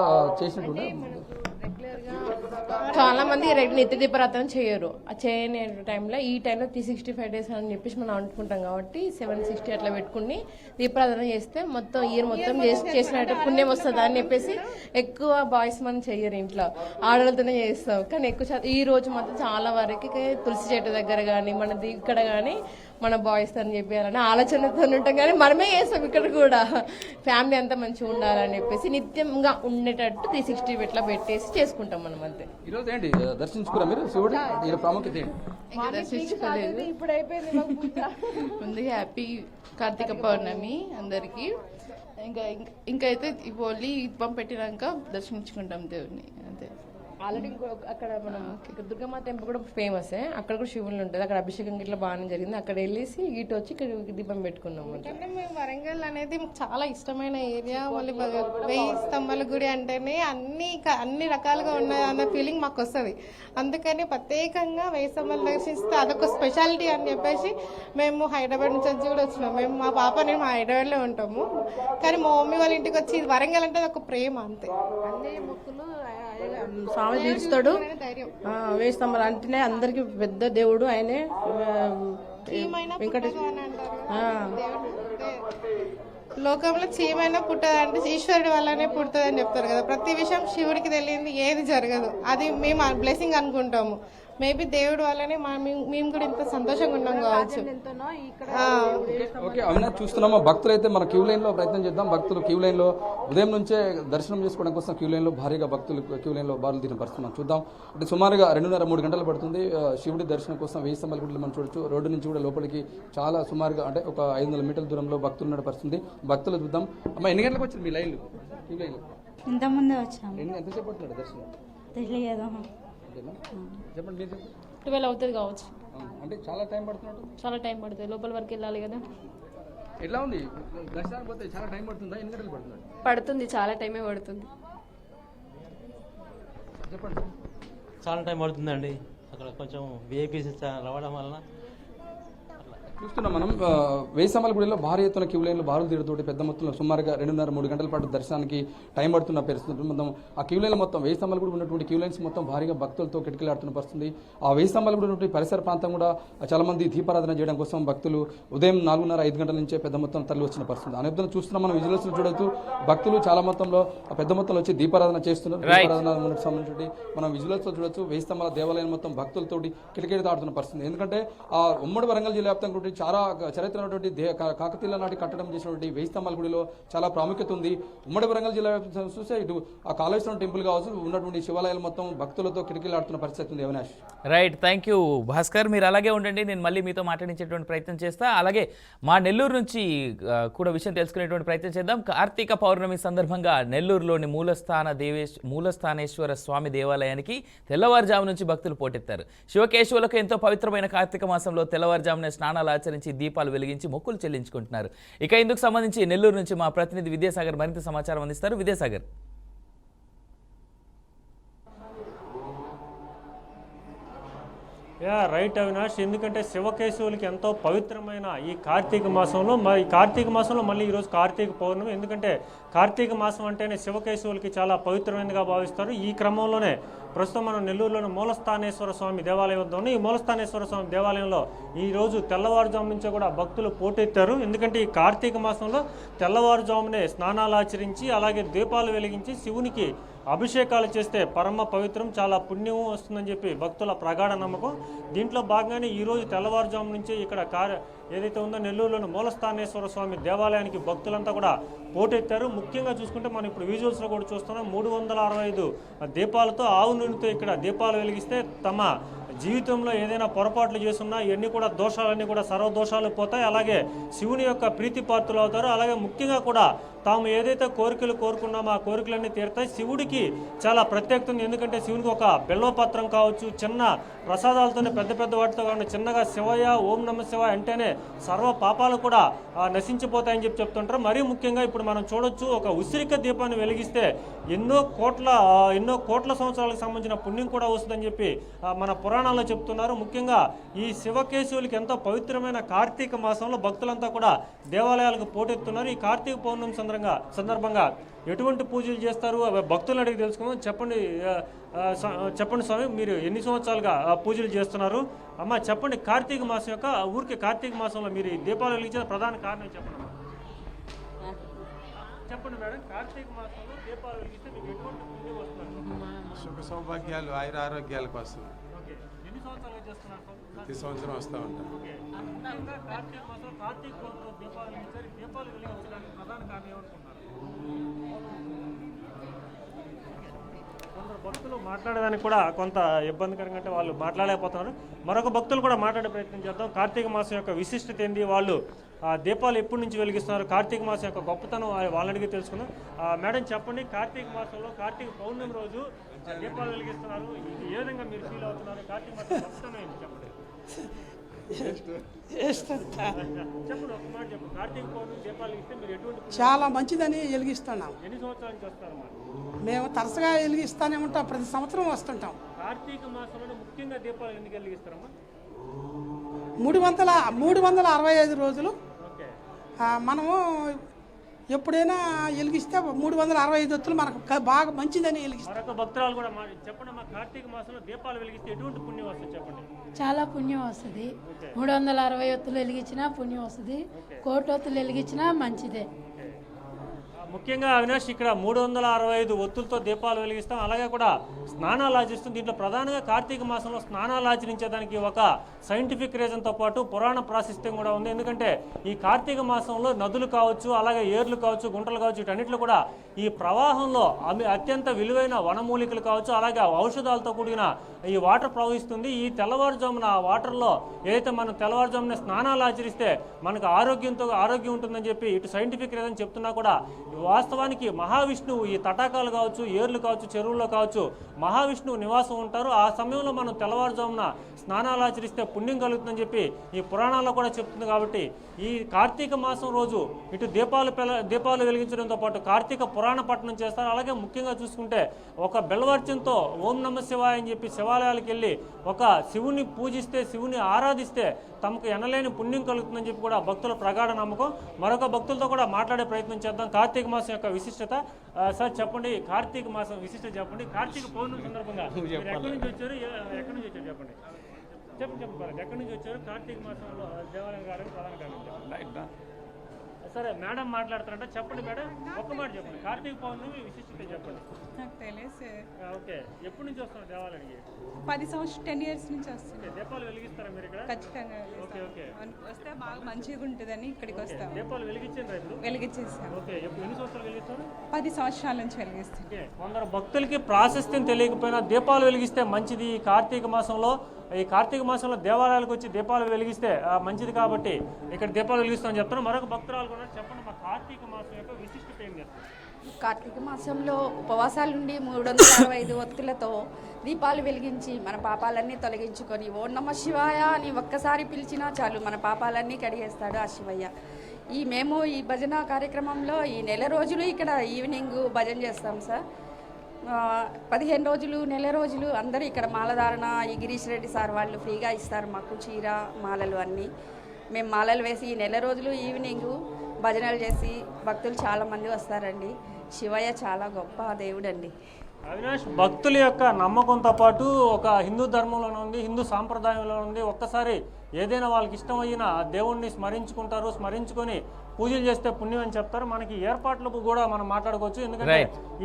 చాలా మంది నిత్య దీపారాధన చేయరు. చేయని టైంలో ఈ టైంలో 365 డేస్ అని చెప్పేసి మనం అనుకుంటాం కాబట్టి 760 అట్లా పెట్టుకుని దీపారాధన చేస్తే మొత్తం ఇయర్ మొత్తం చేసినట్టు పుణ్యం వస్తుంది అని చెప్పేసి ఎక్కువ బాయ్స్ మనం చెయ్యరు, ఇంట్లో ఆడవాళ్ళతోనే చేస్తాం. కానీ ఎక్కువ ఈ రోజు మాత్రం చాలా వరకు తులసి చెట్టు దగ్గర కానీ మనది ఇక్కడ కానీ మన బాయ్స్ అని చెప్పాలని ఆలోచనతో ఉంటాం, కానీ మనమే చేస్తాం ఇక్కడ కూడా. ఫ్యామిలీ అంతా మంచిగా ఉండాలని చెప్పేసి నిత్యంగా ఉండేటట్టు 360 ఇట్లా పెట్టేసి చేసుకుంటాం మనం అంతే. ఈరోజు ఏంటి దర్శించుకురా మీరు శివుడు? ఈయన ప్రాముఖ్యత ఏంటి? ఇంకా దర్శించుకోలేదు, ఇప్పుడు అయిపోయింది. ముందుగా హ్యాపీ కార్తీక పౌర్ణమి అందరికి. ఇంకా అయితే ఓన్లీ దీపం పెట్టినాక దర్శించుకుంటాం దేవుడిని అంతే. ఆల్రెడీ అక్కడ మనం ఇక్కడ దుర్గమ్మ టెంపుల్ కూడా ఫేమస్, అక్కడ కూడా శివులు ఉంటుంది. అక్కడ అభిషేకం ఇట్లా బాగానే జరిగింది. అక్కడ వెళ్ళేసి ఇటు వచ్చి ఇక్కడ దీపం పెట్టుకున్నాము. అంటే మేము వరంగల్ అనేది మాకు చాలా ఇష్టమైన ఏరియా. మళ్ళీ 1000 స్తంభాల గుడి అంటేనే అన్ని రకాలుగా ఉన్నాయి అన్న ఫీలింగ్ మాకు వస్తుంది. అందుకని ప్రత్యేకంగా 1000 స్తంభాలు దర్శిస్తే అదొక స్పెషాలిటీ అని చెప్పేసి మేము హైదరాబాద్ నుంచి వచ్చి కూడా వచ్చినాం. మేము మా పాప నేను మా హైదరాబాద్లో ఉంటాము, కానీ మా మమ్మీ వాళ్ళ ఇంటికి వచ్చి వరంగల్ అంటే ఒక ప్రేమ అంతే. అన్ని మొక్కులు స్వామి తీరుస్తాడు. 1000 స్తంభాలు అంటేనే అందరికి పెద్ద దేవుడు ఆయనే వెంకటేశ్వర. లోకంలో చీమైనా పుట్టదంటే ఈశ్వరుడి వల్లనే పుడుతుంది అని చెప్తారు కదా. ప్రతి విషయం శివుడికి తెలియంది ఏది జరగదు, అది మేము బ్లెస్సింగ్ అనుకుంటాము. మేబీ దేవుడి వల్లనే మేము కూడా ఇంత సంతోషంగా ఉన్నాం కావచ్చు. ఓకే అవినాష్, చూస్తున్నామా భక్తులు అయితే మన క్యూ లైన్ లో ప్రయత్నం చేద్దాం. భక్తులు క్యూ లైన్ లో ఉదయం నుంచే దర్శనం చేసుకోవడం కోసం క్యూ లైన్ లో భారీగా భక్తులు క్యూ లైన్ లో బారులు తీరిన పరిస్థితి మనం చూద్దాం. అంటే సుమారుగా 2.5-3 గంటలు పడుతుంది శివుడి దర్శనం కోసం. 1000 స్తంభాల గుడిలో మనం చూడొచ్చు. రోడ్డు నుంచి కూడా లోపలికి చాలా సుమారుగా అంటే ఒక 500 మీటర్ల దూరంలో భక్తులు ఉన్న పరిస్థితి. భక్తులు చూద్దాం. అమ్మ, ఎన్ని గంటలకు వచ్చింది మీ లైన్లు? క్యూ లైన్ ఇంతకుముందే వచ్చాము. ఎంతసేపు పడుతున్నాడు దర్శనం? తెలియదు. చెప్పండి మీరు. 12 అవుతుంది కావచ్చు. అంటే చాలా టైం పడుతున్నట్టు? చాలా టైం పడుతుంది, లోపల వరకు వెళ్ళాలి కదా. ఎట్లా ఉంది దర్శనానికి పోతే? చాలా టైం పడుతుందా? ఎన్ని గంటలు పడుతుంది? పడుతుంది, చాలా టైమే పడుతుంది. చెప్పండి. చాలా టైం పడుతుందండి. అక్కడ కొంచెం విఐపీస్ రావడం వలన చూస్తున్నాం మనం 1000 స్తంభాల గుడిలో భారీ ఎత్తున క్యూ లైన్లో బారులు తీరుతోటి పెద్ద మొత్తంలో సుమారుగా 2.5-3 గంటల పాటు దర్శనానికి టైం పడుతున్న పరిస్థితి. మొత్తం ఆ క్యూ లైన్ మొత్తం 1000 స్తంభాల గుడి ఉన్నటువంటి క్యూ లైన్స్ మొత్తం భారీగా భక్తులతో కిటకిలాడుతున్న పరిస్థితి. ఆ 1000 స్తంభాల గుడి ఉన్నటువంటి పరిసర ప్రాంతం కూడా చాలా మంది దీపారాధన చేయడం కోసం భక్తులు ఉదయం 4:30-5 గంటల నుంచే పెద్ద మొత్తం తరలి వచ్చిన పరిస్థితి. ఆ నేపథ్యంలో చూస్తున్నాం మనం విజువల్స్ చూడొచ్చు. భక్తులు చాలా మొత్తంలో పెద్ద మొత్తంలో వచ్చి దీపారాధన చేస్తున్నారు. దీపారాధన సంబంధించి మనం విజువల్స్ చూడొచ్చు. 1000 స్తంభాల దేవాలయం మొత్తం భక్తులతోటి కిటకిలాడుతున్న పరిస్థితి. ఎందుకంటే ఆ ఉమ్మడి వరంగల్ జిల్లా వ్యాప్తంగా చాలా చరిత్రటువంటి కాకతీయుల నాటి కట్టడం చేసినటువంటి 1000 స్తంభాల గుడిలో చాలా ప్రాముఖ్యత ఉంది. ఉమ్మడి వరంగల్ జిల్లా చూస్తే ఇటు ఆ కాళేశ్వరం టెంపుల్ కావచ్చు, ఉన్నటువంటి శివాలయాలు మొత్తం భక్తులతో కిటకిలాడుతున్న పరిస్థితి ఉంది. Avinash, right, thank you Bhaskar. మీరు అలాగే ఉండండి, నేను మళ్ళీ మీతో మాట్లాడించేటువంటి ప్రయత్నం చేస్తా. అలాగే మా నెల్లూరు నుంచి కూడా విషయం తెలుసుకునేటువంటి ప్రయత్నం చేద్దాం. కార్తీక పౌర్ణమి సందర్భంగా నెల్లూరులోని మూలస్థానేశ్వర స్వామి దేవాలయానికి తెల్లవారుజాము నుంచి భక్తులు పోటెత్తారు. శివకేశవులకు ఎంతో పవిత్రమైన కార్తీక మాసంలో తెల్లవారుజామునే స్నానాలు ఆచరించి దీపాలు వెలిగించి మొక్కులు చెల్లించుకుంటున్నారు. ఇక ఇందుకు సంబంధించి నెల్లూరు నుంచి మా ప్రతినిధి విద్యాసాగర్ మరింత సమాచారం అందిస్తారు. విద్యాసాగర్. రైట్ అవినాష్, ఎందుకంటే శివకేశవులకి ఎంతో పవిత్రమైన ఈ కార్తీక మాసంలో మళ్ళీ ఈరోజు కార్తీక పౌర్ణమి. ఎందుకంటే కార్తీక మాసం అంటేనే శివకేశవులకి చాలా పవిత్రమైనదిగా భావిస్తారు. ఈ క్రమంలోనే ప్రస్తుతం మనం నెల్లూరులోని మూలస్థానేశ్వర స్వామి దేవాలయం వద్ద ఉన్న ఈ మూలస్థానేశ్వర స్వామి దేవాలయంలో ఈరోజు తెల్లవారుజాము నుంచే కూడా భక్తులు పోటెత్తారు. ఎందుకంటే ఈ కార్తీక మాసంలో తెల్లవారుజామునే స్నానాలు ఆచరించి అలాగే దీపాలు వెలిగించి శివునికి అభిషేకాలు చేస్తే పరమ పవిత్రం, చాలా పుణ్యం వస్తుందని చెప్పి భక్తుల ప్రగాఢ నమ్మకం. దీంట్లో భాగంగానే ఈరోజు తెల్లవారుజాము నుంచే ఇక్కడ ఏదైతే ఉందో నెల్లూరులోని మూలస్థానేశ్వర స్వామి దేవాలయానికి భక్తులంతా కూడా పోటెత్తారు. ముఖ్యంగా చూసుకుంటే మనం ఇప్పుడు విజువల్స్లో కూడా చూస్తున్నాం. 365 దీపాలతో ఆవు నూనెతో ఇక్కడ దీపాలు వెలిగిస్తే తమ జీవితంలో ఏదైనా పొరపాట్లు చేస్తున్నా ఇవన్నీ కూడా దోషాలన్నీ కూడా సర్వదోషాలు పోతాయి. అలాగే శివుని యొక్క ప్రీతిపాత్రులు అవుతారు. అలాగే ముఖ్యంగా కూడా తాము ఏదైతే కోరికలు కోరుకున్నామో ఆ కోరికలన్నీ తీరుతాయి. శివుడికి చాలా ప్రత్యేకత ఉంది. ఎందుకంటే శివునికి ఒక బిల్వపత్రం కావచ్చు, చిన్న ప్రసాదాలతోనే పెద్ద పెద్ద వాటితో కాకుండా చిన్నగా శివయ్య ఓం నమ శివాయ అంటేనే సర్వ పాపాలు కూడా నశించిపోతాయని చెప్తుంటారు. మరీ ముఖ్యంగా ఇప్పుడు మనం చూడొచ్చు, ఒక ఉసిరిక దీపాన్ని వెలిగిస్తే ఎన్నో కోట్ల సంవత్సరాలకు సంబంధించిన పుణ్యం కూడా వస్తుందని చెప్పి మన పురాణాల్లో చెప్తున్నారు. ముఖ్యంగా ఈ శివకేశవులకి ఎంతో పవిత్రమైన కార్తీక మాసంలో భక్తులంతా కూడా దేవాలయాలకు పోటెత్తున్నారు. ఈ కార్తీక పౌర్ణమి సందర్భంగా ఎటువంటి పూజలు చేస్తారు భక్తులను అడిగి తెలుసుకుందాం. చెప్పండి స్వామి, మీరు ఎన్ని సంవత్సరాలుగా పూజలు చేస్తున్నారు? అమ్మ చెప్పండి, కార్తీక మాసం యొక్క కార్తీక మాసంలో మీరు దీపాలు వెలిగించిన ప్రధాన కారణం చెప్పండి. చెప్పండి మేడం, కార్తీక మాసంలో దీపాలు వెలిగిస్తే మీకు ఎటువంటి పుణ్యం వస్తున్నారు? సుఖ సౌభాగ్యాలు, ఆయుర ఆరోగ్యాల కోసం. ఓకే, ఎన్ని సంవత్సరాలుగా వచ్చేస్తున్నారు? ప్రతి సంవత్సరం వస్తూ ఉంటాం. ముఖ్యంగా కార్తీక మాసంలో కార్తీక పౌర్ణమి దీపాలు వెలిగించారు. ఈ దీపాలు వెలిగించడానికి ప్రధాన కారణం ఏమనుకున్నారు? కొందరు భక్తులు మాట్లాడడానికి కూడా కొంత ఇబ్బందికరంగా, అంటే వాళ్ళు మాట్లాడలేకపోతున్నారు. మరొక భక్తులు కూడా మాట్లాడే ప్రయత్నం చేద్దాం. కార్తీక మాసం యొక్క విశిష్టత ఏంది, వాళ్ళు దీపాలు ఎప్పటి నుంచి వెలిగిస్తున్నారు, కార్తీక మాసం యొక్క గొప్పతనం వాళ్ళని అడిగి తెలుసుకుందాం. మేడం చెప్పండి, కార్తీక మాసంలో కార్తీక పౌర్ణమి రోజు దీపాలు వెలిగిస్తున్నారు, ఇది ఏ విధంగా మీరు ఫీల్ అవుతున్నారు? కార్తీక మాసం గొప్పతనం ఏంటి చెప్పండి. చెప్పండి, ఒక మాట చెప్పండి. కార్తీక పౌర్ణమి దీపాలు వెలిగిస్తే మీరు ఎటువంటి చాలా మంచిదని వెలిగిస్తున్నాం. ఎన్ని సంవత్సరాల నుంచి వస్తారు? మేము తరచుగా వెలిగిస్తానే ఉంటాం, ప్రతి సంవత్సరం వస్తుంటాం. కార్తీక మాసంలో ముఖ్యంగా దీపాలు ఎందుకు వెలిగిస్తారమ్మా? 365 రోజులు మనము ఎప్పుడైనా వెలిగిస్తే 365 ఒత్తులు మనకు బాగా మంచిదని వెలిగిస్తాం. మరొక భక్తురాలు కూడా చెప్పండి అమ్మా, కార్తీక మాసంలో దీపాలు వెలిగిస్తే ఎటువంటి పుణ్యం వస్తుంది చెప్పండి. చాలా పుణ్యం వస్తుంది. 360 ఒత్తులు వెలిగించినా పుణ్యం వస్తుంది, 1,000 ఒత్తులు వెలిగించినా మంచిదే. ముఖ్యంగా అవినాష్, ఇక్కడ 365 ఒత్తులతో దీపాలు వెలిగిస్తాం, అలాగే కూడా స్నానాలు ఆచరిస్తాం. దీంట్లో ప్రధానంగా కార్తీక మాసంలో స్నానాలు ఆచరించేదానికి ఒక సైంటిఫిక్ రీజన్తో పాటు పురాణ ప్రాశస్త్యం కూడా ఉంది. ఎందుకంటే ఈ కార్తీక మాసంలో నదులు కావచ్చు, అలాగే ఏర్లు కావచ్చు, గుంటలు కావచ్చు, వీటన్నిటిలో కూడా ఈ ప్రవాహంలో అత్యంత విలువైన వనమూలికలు కావచ్చు, అలాగే ఔషధాలతో కూడిన ఈ వాటర్ ప్రవహిస్తుంది. ఈ తెల్లవారుజామున ఆ వాటర్లో ఏదైతే మనం తెల్లవారుజామున స్నానాలు ఆచరిస్తే మనకు ఆరోగ్యం ఉంటుందని చెప్పి ఇటు సైంటిఫిక్ రీజన్ చెప్తున్నా కూడా వాస్తవానికి మహావిష్ణువు ఈ తటాకాలు కావచ్చు, ఏర్లు కావచ్చు, చెరువుల్లో కావచ్చు మహావిష్ణువు నివాసం ఉంటారు. ఆ సమయంలో మనం తెల్లవారుజామున స్నానాలు ఆచరిస్తే పుణ్యం కలుగుతుందని చెప్పి ఈ పురాణాల్లో కూడా చెప్తుంది. కాబట్టి ఈ కార్తీక మాసం రోజు ఇటు దీపాలు వెలిగించడంతో పాటు కార్తీక పురాణ పఠనం చేస్తారు. అలాగే ముఖ్యంగా చూసుకుంటే ఒక బెల్వర్చంతో ఓం నమ శివాయ అని చెప్పి శివాలయాలకు వెళ్ళి ఒక శివుని పూజిస్తే, శివుని ఆరాధిస్తే తమకు ఎనలేని పుణ్యం కలుగుతుందని చెప్పి కూడా భక్తుల ప్రగాఢ నమ్మకం. మరొక భక్తులతో కూడా మాట్లాడే ప్రయత్నం చేద్దాం. కార్తీక మాసం యొక్క విశిష్టత సార్ చెప్పండి, కార్తీక మాసం విశిష్టత చెప్పండి. కార్తీక పౌర్ణమి సందర్భంగా ఎక్కడి నుంచి వచ్చారు, చెప్పండి. ఎక్కడి నుంచి వచ్చారు? కార్తీక మాసంలో దేవాలయం గారికి ప్రధాన కారణం సరే మేడం మాట్లాడతారంట, చెప్పండి మేడం, ఒక్క మాట చెప్పండి. కార్తీక పౌర్ణమి విశిష్టత చెప్పండి. నాకు తెలుసు. ఓకే, ఎప్పటి నుంచి వస్తున్నారు దేవాలయానికి? 10 years నుంచి వస్తుంది. దీపాలు వెలిగిస్తారా మీరు ఇక్కడ? ఖచ్చితంగా వస్తే బాగా మంచిగా ఉంటుందని ఇక్కడికి వస్తాం. దీపాలు వెలిగించారు రైతులు? వెలిగించేస్తాం. ఓకే, ఎన్ని సంవత్సరాలు వెలిగిస్తారు? 10 సంవత్సరాల నుంచి వెలిగిస్తాం. కొందరు భక్తులకి ప్రాశస్త్యం తెలియకపోయినా దీపాలు వెలిగిస్తే మంచిది. ఈ కార్తీక మాసంలో దేవాలయాలకు వచ్చి దీపాలు వెలిగిస్తే మంచిది కాబట్టి ఇక్కడ దీపాలు వెలిగిస్తామని చెప్తాను. మరొక భక్తురాలు కూడా చెప్పండి, మా కార్తీక మాసం యొక్క విశిష్టత ఏం చేస్తారు? కార్తీక మాసంలో ఉపవాసాల నుండి 365 ఒత్తులతో దీపాలు వెలిగించి మన పాపాలన్నీ తొలగించుకొని ఓం నమ శివాయ అని ఒక్కసారి పిలిచినా చాలు మన పాపాలన్నీ కడిగేస్తాడు ఆ శివయ్య. మేము ఈ భజన కార్యక్రమంలో ఈ నెల రోజులు ఇక్కడ ఈవినింగ్ భజన చేస్తాం సార్. 15 రోజులు, నెల రోజులు అందరూ ఇక్కడ మాలధారణ ఈ గిరీష్ రెడ్డి సార్ వాళ్ళు ఫ్రీగా ఇస్తారు మాకు చీర, మాలలు అన్నీ. మేము మాలలు వేసి ఈ నెల రోజులు ఈవినింగ్ భజనలు చేసి భక్తులు చాలామంది వస్తారండి. శివయ్య చాలా గొప్ప దేవుడండి. అవినాష్, భక్తుల యొక్క నమ్మకంతో పాటు ఒక హిందూ ధర్మంలోనే ఉంది, హిందూ సాంప్రదాయంలో ఉంది. ఒక్కసారి ఏదైనా వాళ్ళకి ఇష్టమైన దేవుణ్ణి స్మరించుకుంటారు, స్మరించుకొని పూజలు చేస్తే పుణ్యం అని చెప్తారు. మనకి ఏర్పాట్లకు కూడా మనం మాట్లాడుకోవచ్చు. ఎందుకంటే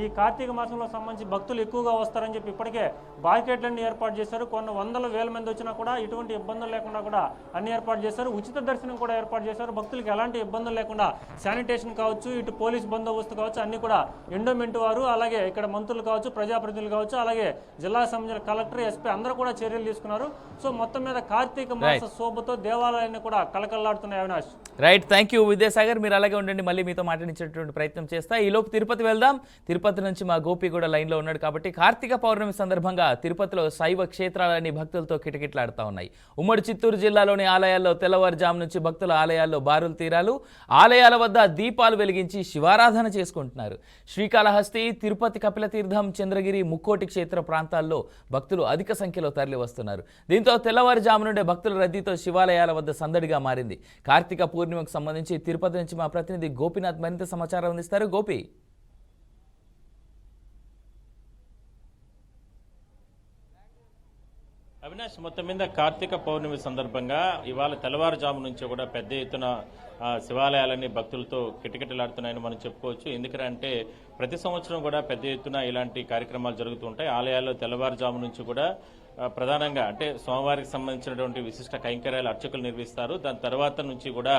ఈ కార్తీక మాసంలో సంబంధించి భక్తులు ఎక్కువగా వస్తారని చెప్పి ఇప్పటికే బార్కెట్లన్నీ ఏర్పాటు చేశారు. కొన్ని 100,000 మంది వచ్చినా కూడా ఎటువంటి ఇబ్బందులు లేకుండా కూడా అన్ని ఏర్పాటు చేశారు. ఉచిత దర్శనం కూడా ఏర్పాటు చేశారు. భక్తులకు ఎలాంటి ఇబ్బందులు లేకుండా శానిటేషన్ కావచ్చు, ఇటు పోలీస్ బందోబస్తు కావచ్చు, అన్ని కూడా ఎండోమెంట్ వారు, అలాగే ఇక్కడ మంత్రులు కావచ్చు, ప్రజాప్రతినిధులు కావచ్చు, అలాగే జిల్లా సంబంధించిన కలెక్టర్, ఎస్పీ అందరూ కూడా చర్యలు తీసుకున్నారు. సో మొత్తం మీద కార్తీక మాస శోభతో దేవాలయాన్ని కూడా కలకల్లాడుతున్నాయి. Avinash, right, thank you Vidyasagar. మీరు అలాగే ఉండండి, మళ్ళీ మీతో మాట్లాడించేటువంటి ప్రయత్నం చేస్తా. ఈలోపు తిరుపతి వెళ్దాం. తిరుపతి నుంచి మా గోపి కూడా లైన్లో ఉన్నాడు కాబట్టి కార్తీక పౌర్ణమి సందర్భంగా తిరుపతిలో శైవ క్షేత్రాలన్నీ భక్తులతో కిటకిటలాడుతూ ఉన్నాయి. ఉమ్మడి చిత్తూరు జిల్లాలోని ఆలయాల్లో తెల్లవారుజాము నుంచి భక్తుల ఆలయాల్లో బారులు తీరాలు, ఆలయాల వద్ద దీపాలు వెలిగించి శివారాధన చేసుకుంటున్నారు. శ్రీకాళహస్తి, తిరుపతి, కపిలతీర్థం, చంద్రగిరి, ముక్కోటి క్షేత్ర ప్రాంతాల్లో భక్తులు అధిక సంఖ్యలో తరలి వస్తున్నారు. దీంతో తెల్లవారుజాము నుండే భక్తుల రద్దీతో శివాలయాల వద్ద సందడిగా మారింది. కార్తీక పూర్ణిమకు సంబంధించి తిరుపతి నుంచి మా ప్రతినిధి గోపీనాథ్ మరింత సమాచారం అందిస్తారు. గోపి, అవినాష్, మొత్తం మీద కార్తీక పౌర్ణమి సందర్భంగా ఇవాళ తెల్లవారుజాము నుంచి కూడా పెద్ద ఎత్తున శివాలయాలన్నీ భక్తులతో కిటకిటలాడుతున్నాయని మనం చెప్పుకోవచ్చు. ఎందుకంటే ప్రతి సంవత్సరం కూడా పెద్ద ఎత్తున ఇలాంటి కార్యక్రమాలు జరుగుతూ ఉంటాయి. ఆలయాల్లో తెల్లవారుజాము నుంచి కూడా ప్రధానంగా అంటే సోమవారికి సంబంధించినటువంటి విశిష్ట కైంకర్యాలు అర్చకులు నిర్వహిస్తారు. దాని తర్వాత నుంచి కూడా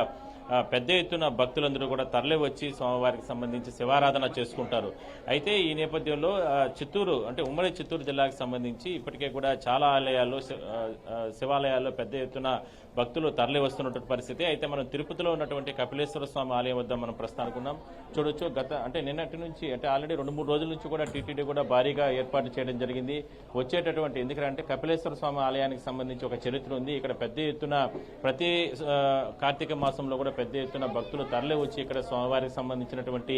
పెద్ద ఎత్తున భక్తులందరూ కూడా తరలి వచ్చి సోమవారికి సంబంధించి శివారాధన చేసుకుంటారు. అయితే ఈ నేపథ్యంలో చిత్తూరు అంటే ఉమ్మడి చిత్తూరు జిల్లాకు సంబంధించి ఇప్పటికే కూడా చాలా ఆలయాల్లో శివాలయాల్లో పెద్ద ఎత్తున భక్తులు తరలి వస్తున్నటువంటి పరిస్థితి. అయితే మనం తిరుపతిలో ఉన్నటువంటి కపిలేశ్వర స్వామి ఆలయం వద్ద మనం ప్రస్తానుకున్నాం. చూడొచ్చు అంటే నిన్నటి నుంచి అంటే ఆల్రెడీ 2-3 రోజుల నుంచి కూడా టీటీడీ కూడా భారీగా ఏర్పాటు చేయడం జరిగింది. వచ్చేటటువంటి ఎందుకంటే కపిలేశ్వర స్వామి ఆలయానికి సంబంధించి ఒక చరిత్ర ఉంది. ఇక్కడ పెద్ద ఎత్తున ప్రతి కార్తీక మాసంలో కూడా పెద్ద ఎత్తున భక్తులు తరలి వచ్చి ఇక్కడ స్వామివారికి సంబంధించినటువంటి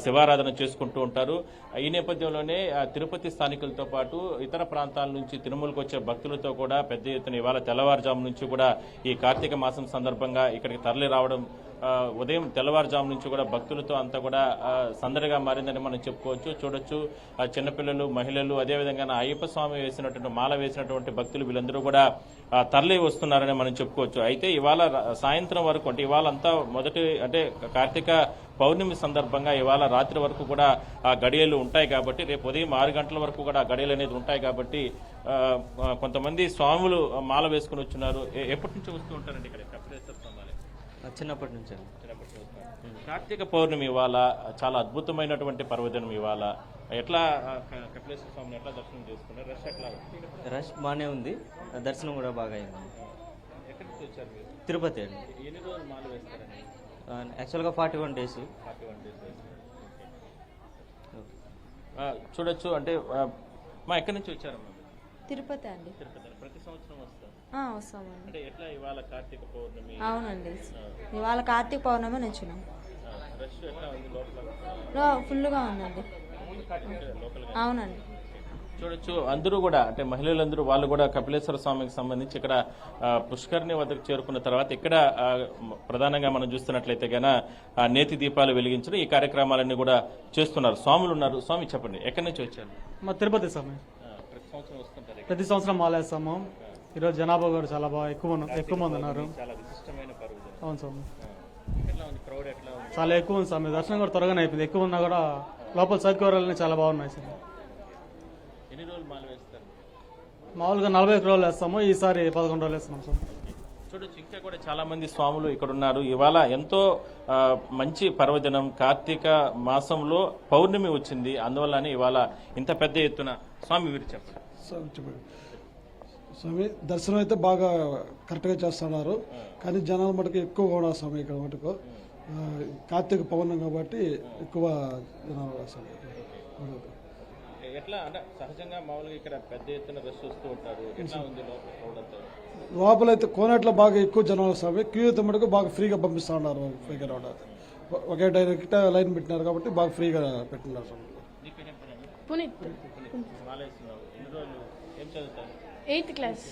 శివారాధన చేసుకుంటూ ఉంటారు. ఈ నేపథ్యంలోనే తిరుపతి స్థానికులతో పాటు ఇతర ప్రాంతాల నుంచి తిరుమలకు వచ్చే భక్తులతో కూడా పెద్ద ఎత్తున ఇవాళ తెల్లవారుజాము నుంచి కూడా ఈ కార్తీక మాసం సందర్భంగా ఇక్కడికి తరలి రావడం ఉదయం తెల్లవారుజాము నుంచి కూడా భక్తులతో అంతా కూడా సందడిగా మారిందని మనం చెప్పుకోవచ్చు. చూడొచ్చు చిన్నపిల్లలు, మహిళలు, అదేవిధంగా అయ్యప్ప స్వామి వేసినటువంటి మాల వేసినటువంటి భక్తులు వీళ్ళందరూ కూడా తరలి వస్తున్నారని మనం చెప్పుకోవచ్చు. అయితే ఇవాళ సాయంత్రం వరకు అంటే ఇవాళ అంతా మొదటి అంటే కార్తీక పౌర్ణమి సందర్భంగా ఇవాళ రాత్రి వరకు కూడా ఆ గడియలు ఉంటాయి కాబట్టి రేపు ఉదయం 6 గంటల వరకు కూడా గడియలు అనేది ఉంటాయి కాబట్టి కొంతమంది స్వాములు మాల వేసుకుని వచ్చున్నారు. ఎప్పటి నుంచి వస్తూ ఉంటారండి ఇక్కడ కపిలేశ్వర స్వామి? చిన్నప్పటి నుంచి. కార్తీక పౌర్ణమి ఇవాళ చాలా అద్భుతమైనటువంటి పర్వదినం. ఇవాళ ఎట్లా కపిలేశ్వర స్వామిని ఎట్లా దర్శనం చేసుకున్నారు? రష్ ఎట్లా? రష్ బాగానే ఉంది, దర్శనం కూడా బాగా అయింది. ఎక్కడి నుంచి వచ్చారు మీరు? తిరుపతి అండి. ఎన్ని రోజులు మాల వేస్తారండి? యాక్చువల్గా 41 days. చూడొచ్చు అంటే మా ఎక్కడి నుంచి వచ్చారమ్మా? తిరుపతి అండి. తిరుపతి. ప్రతి సంవత్సరం వస్తాం? వస్తామండి. అంటే ఎట్లా ఇవాళ కార్తీక పౌర్ణమి? అవునండి, ఇవాళ కార్తీక పౌర్ణమి నుంచున్నాం. రష్ ఎట్లా ఉంది లోపల? ఫుల్గా ఉందండి. అవునండి. చూడొచ్చు అందరూ కూడా అంటే మహిళలందరూ వాళ్ళు కూడా కపిలేశ్వర స్వామికి సంబంధించి ఇక్కడ పుష్కరిణి వద్దకు చేరుకున్న తర్వాత ఇక్కడ ప్రధానంగా మనం చూస్తున్నట్లయితే గన నేతి దీపాలు వెలిగించడం ఈ కార్యక్రమాలన్నీ కూడా చేస్తున్నారు. స్వాములు ఉన్నారు. స్వామి చెప్పండి, ఎక్కడి నుంచి వచ్చారు? మా తిరుపతి స్వామి. ప్రతి సంవత్సరం వస్తుంటారు? ప్రతి సంవత్సరం మాలేస్తాము. ఈరోజు జనాభా కూడా చాలా బాగా ఎక్కువ మంది ఉన్నారు. చాలా విశిష్టమైన పర్వదినం. అవును స్వామి. ఎట్లా ఉంది క్రౌడ్? ఎట్లా ఉంది? చాలా ఎక్కువ ఉంది స్వామి. దర్శనం కూడా త్వరగానే అయిపోయింది. ఎక్కువ ఉన్నా కూడా లోపల సౌకర్యాలన్నీ చాలా బాగున్నాయి సార్. ఎన్ని రోజులు మాల వేస్తారు? మామూలుగా 41 రోజులు వేస్తాము, ఈసారి 11 రోజులు వేస్తున్నాం సార్. చూడొచ్చు ఇంకా కూడా చాలా మంది స్వాములు ఇక్కడ ఉన్నారు. ఇవాళ ఎంతో మంచి పర్వదినం. కార్తీక మాసంలో పౌర్ణమి వచ్చింది. అందువల్లనే ఇవాళ ఇంత పెద్ద ఎత్తున స్వామి మీరు చెప్పండి. స్వామి దర్శనం అయితే బాగా కరెక్ట్గా చేస్తున్నారు, కానీ జనాలు మటుకు ఎక్కువగా ఉన్నారు స్వామి. ఇక్కడ మటుకు కార్తీక పౌర్ణమి కాబట్టి ఎక్కువ జనాలు స్వామి. ఎట్లా అంటే సహజంగా మామూలుగా ఇక్కడ పెద్ద ఎత్తున రష్ వస్తూ ఉంటారు. ఎట్లా ఉంది లోపలైతే కోనేట్లో బాగా ఎక్కువ జనాలు స్వామి. క్యూ అయితే మటుకు బాగా ఫ్రీగా పంపిస్తూ ఉన్నారు. ఒకే డైరెక్ట్ లైన్ పెట్టినారు కాబట్టి బాగా ఫ్రీగా పెట్టినారు స్వామి. Eighth class.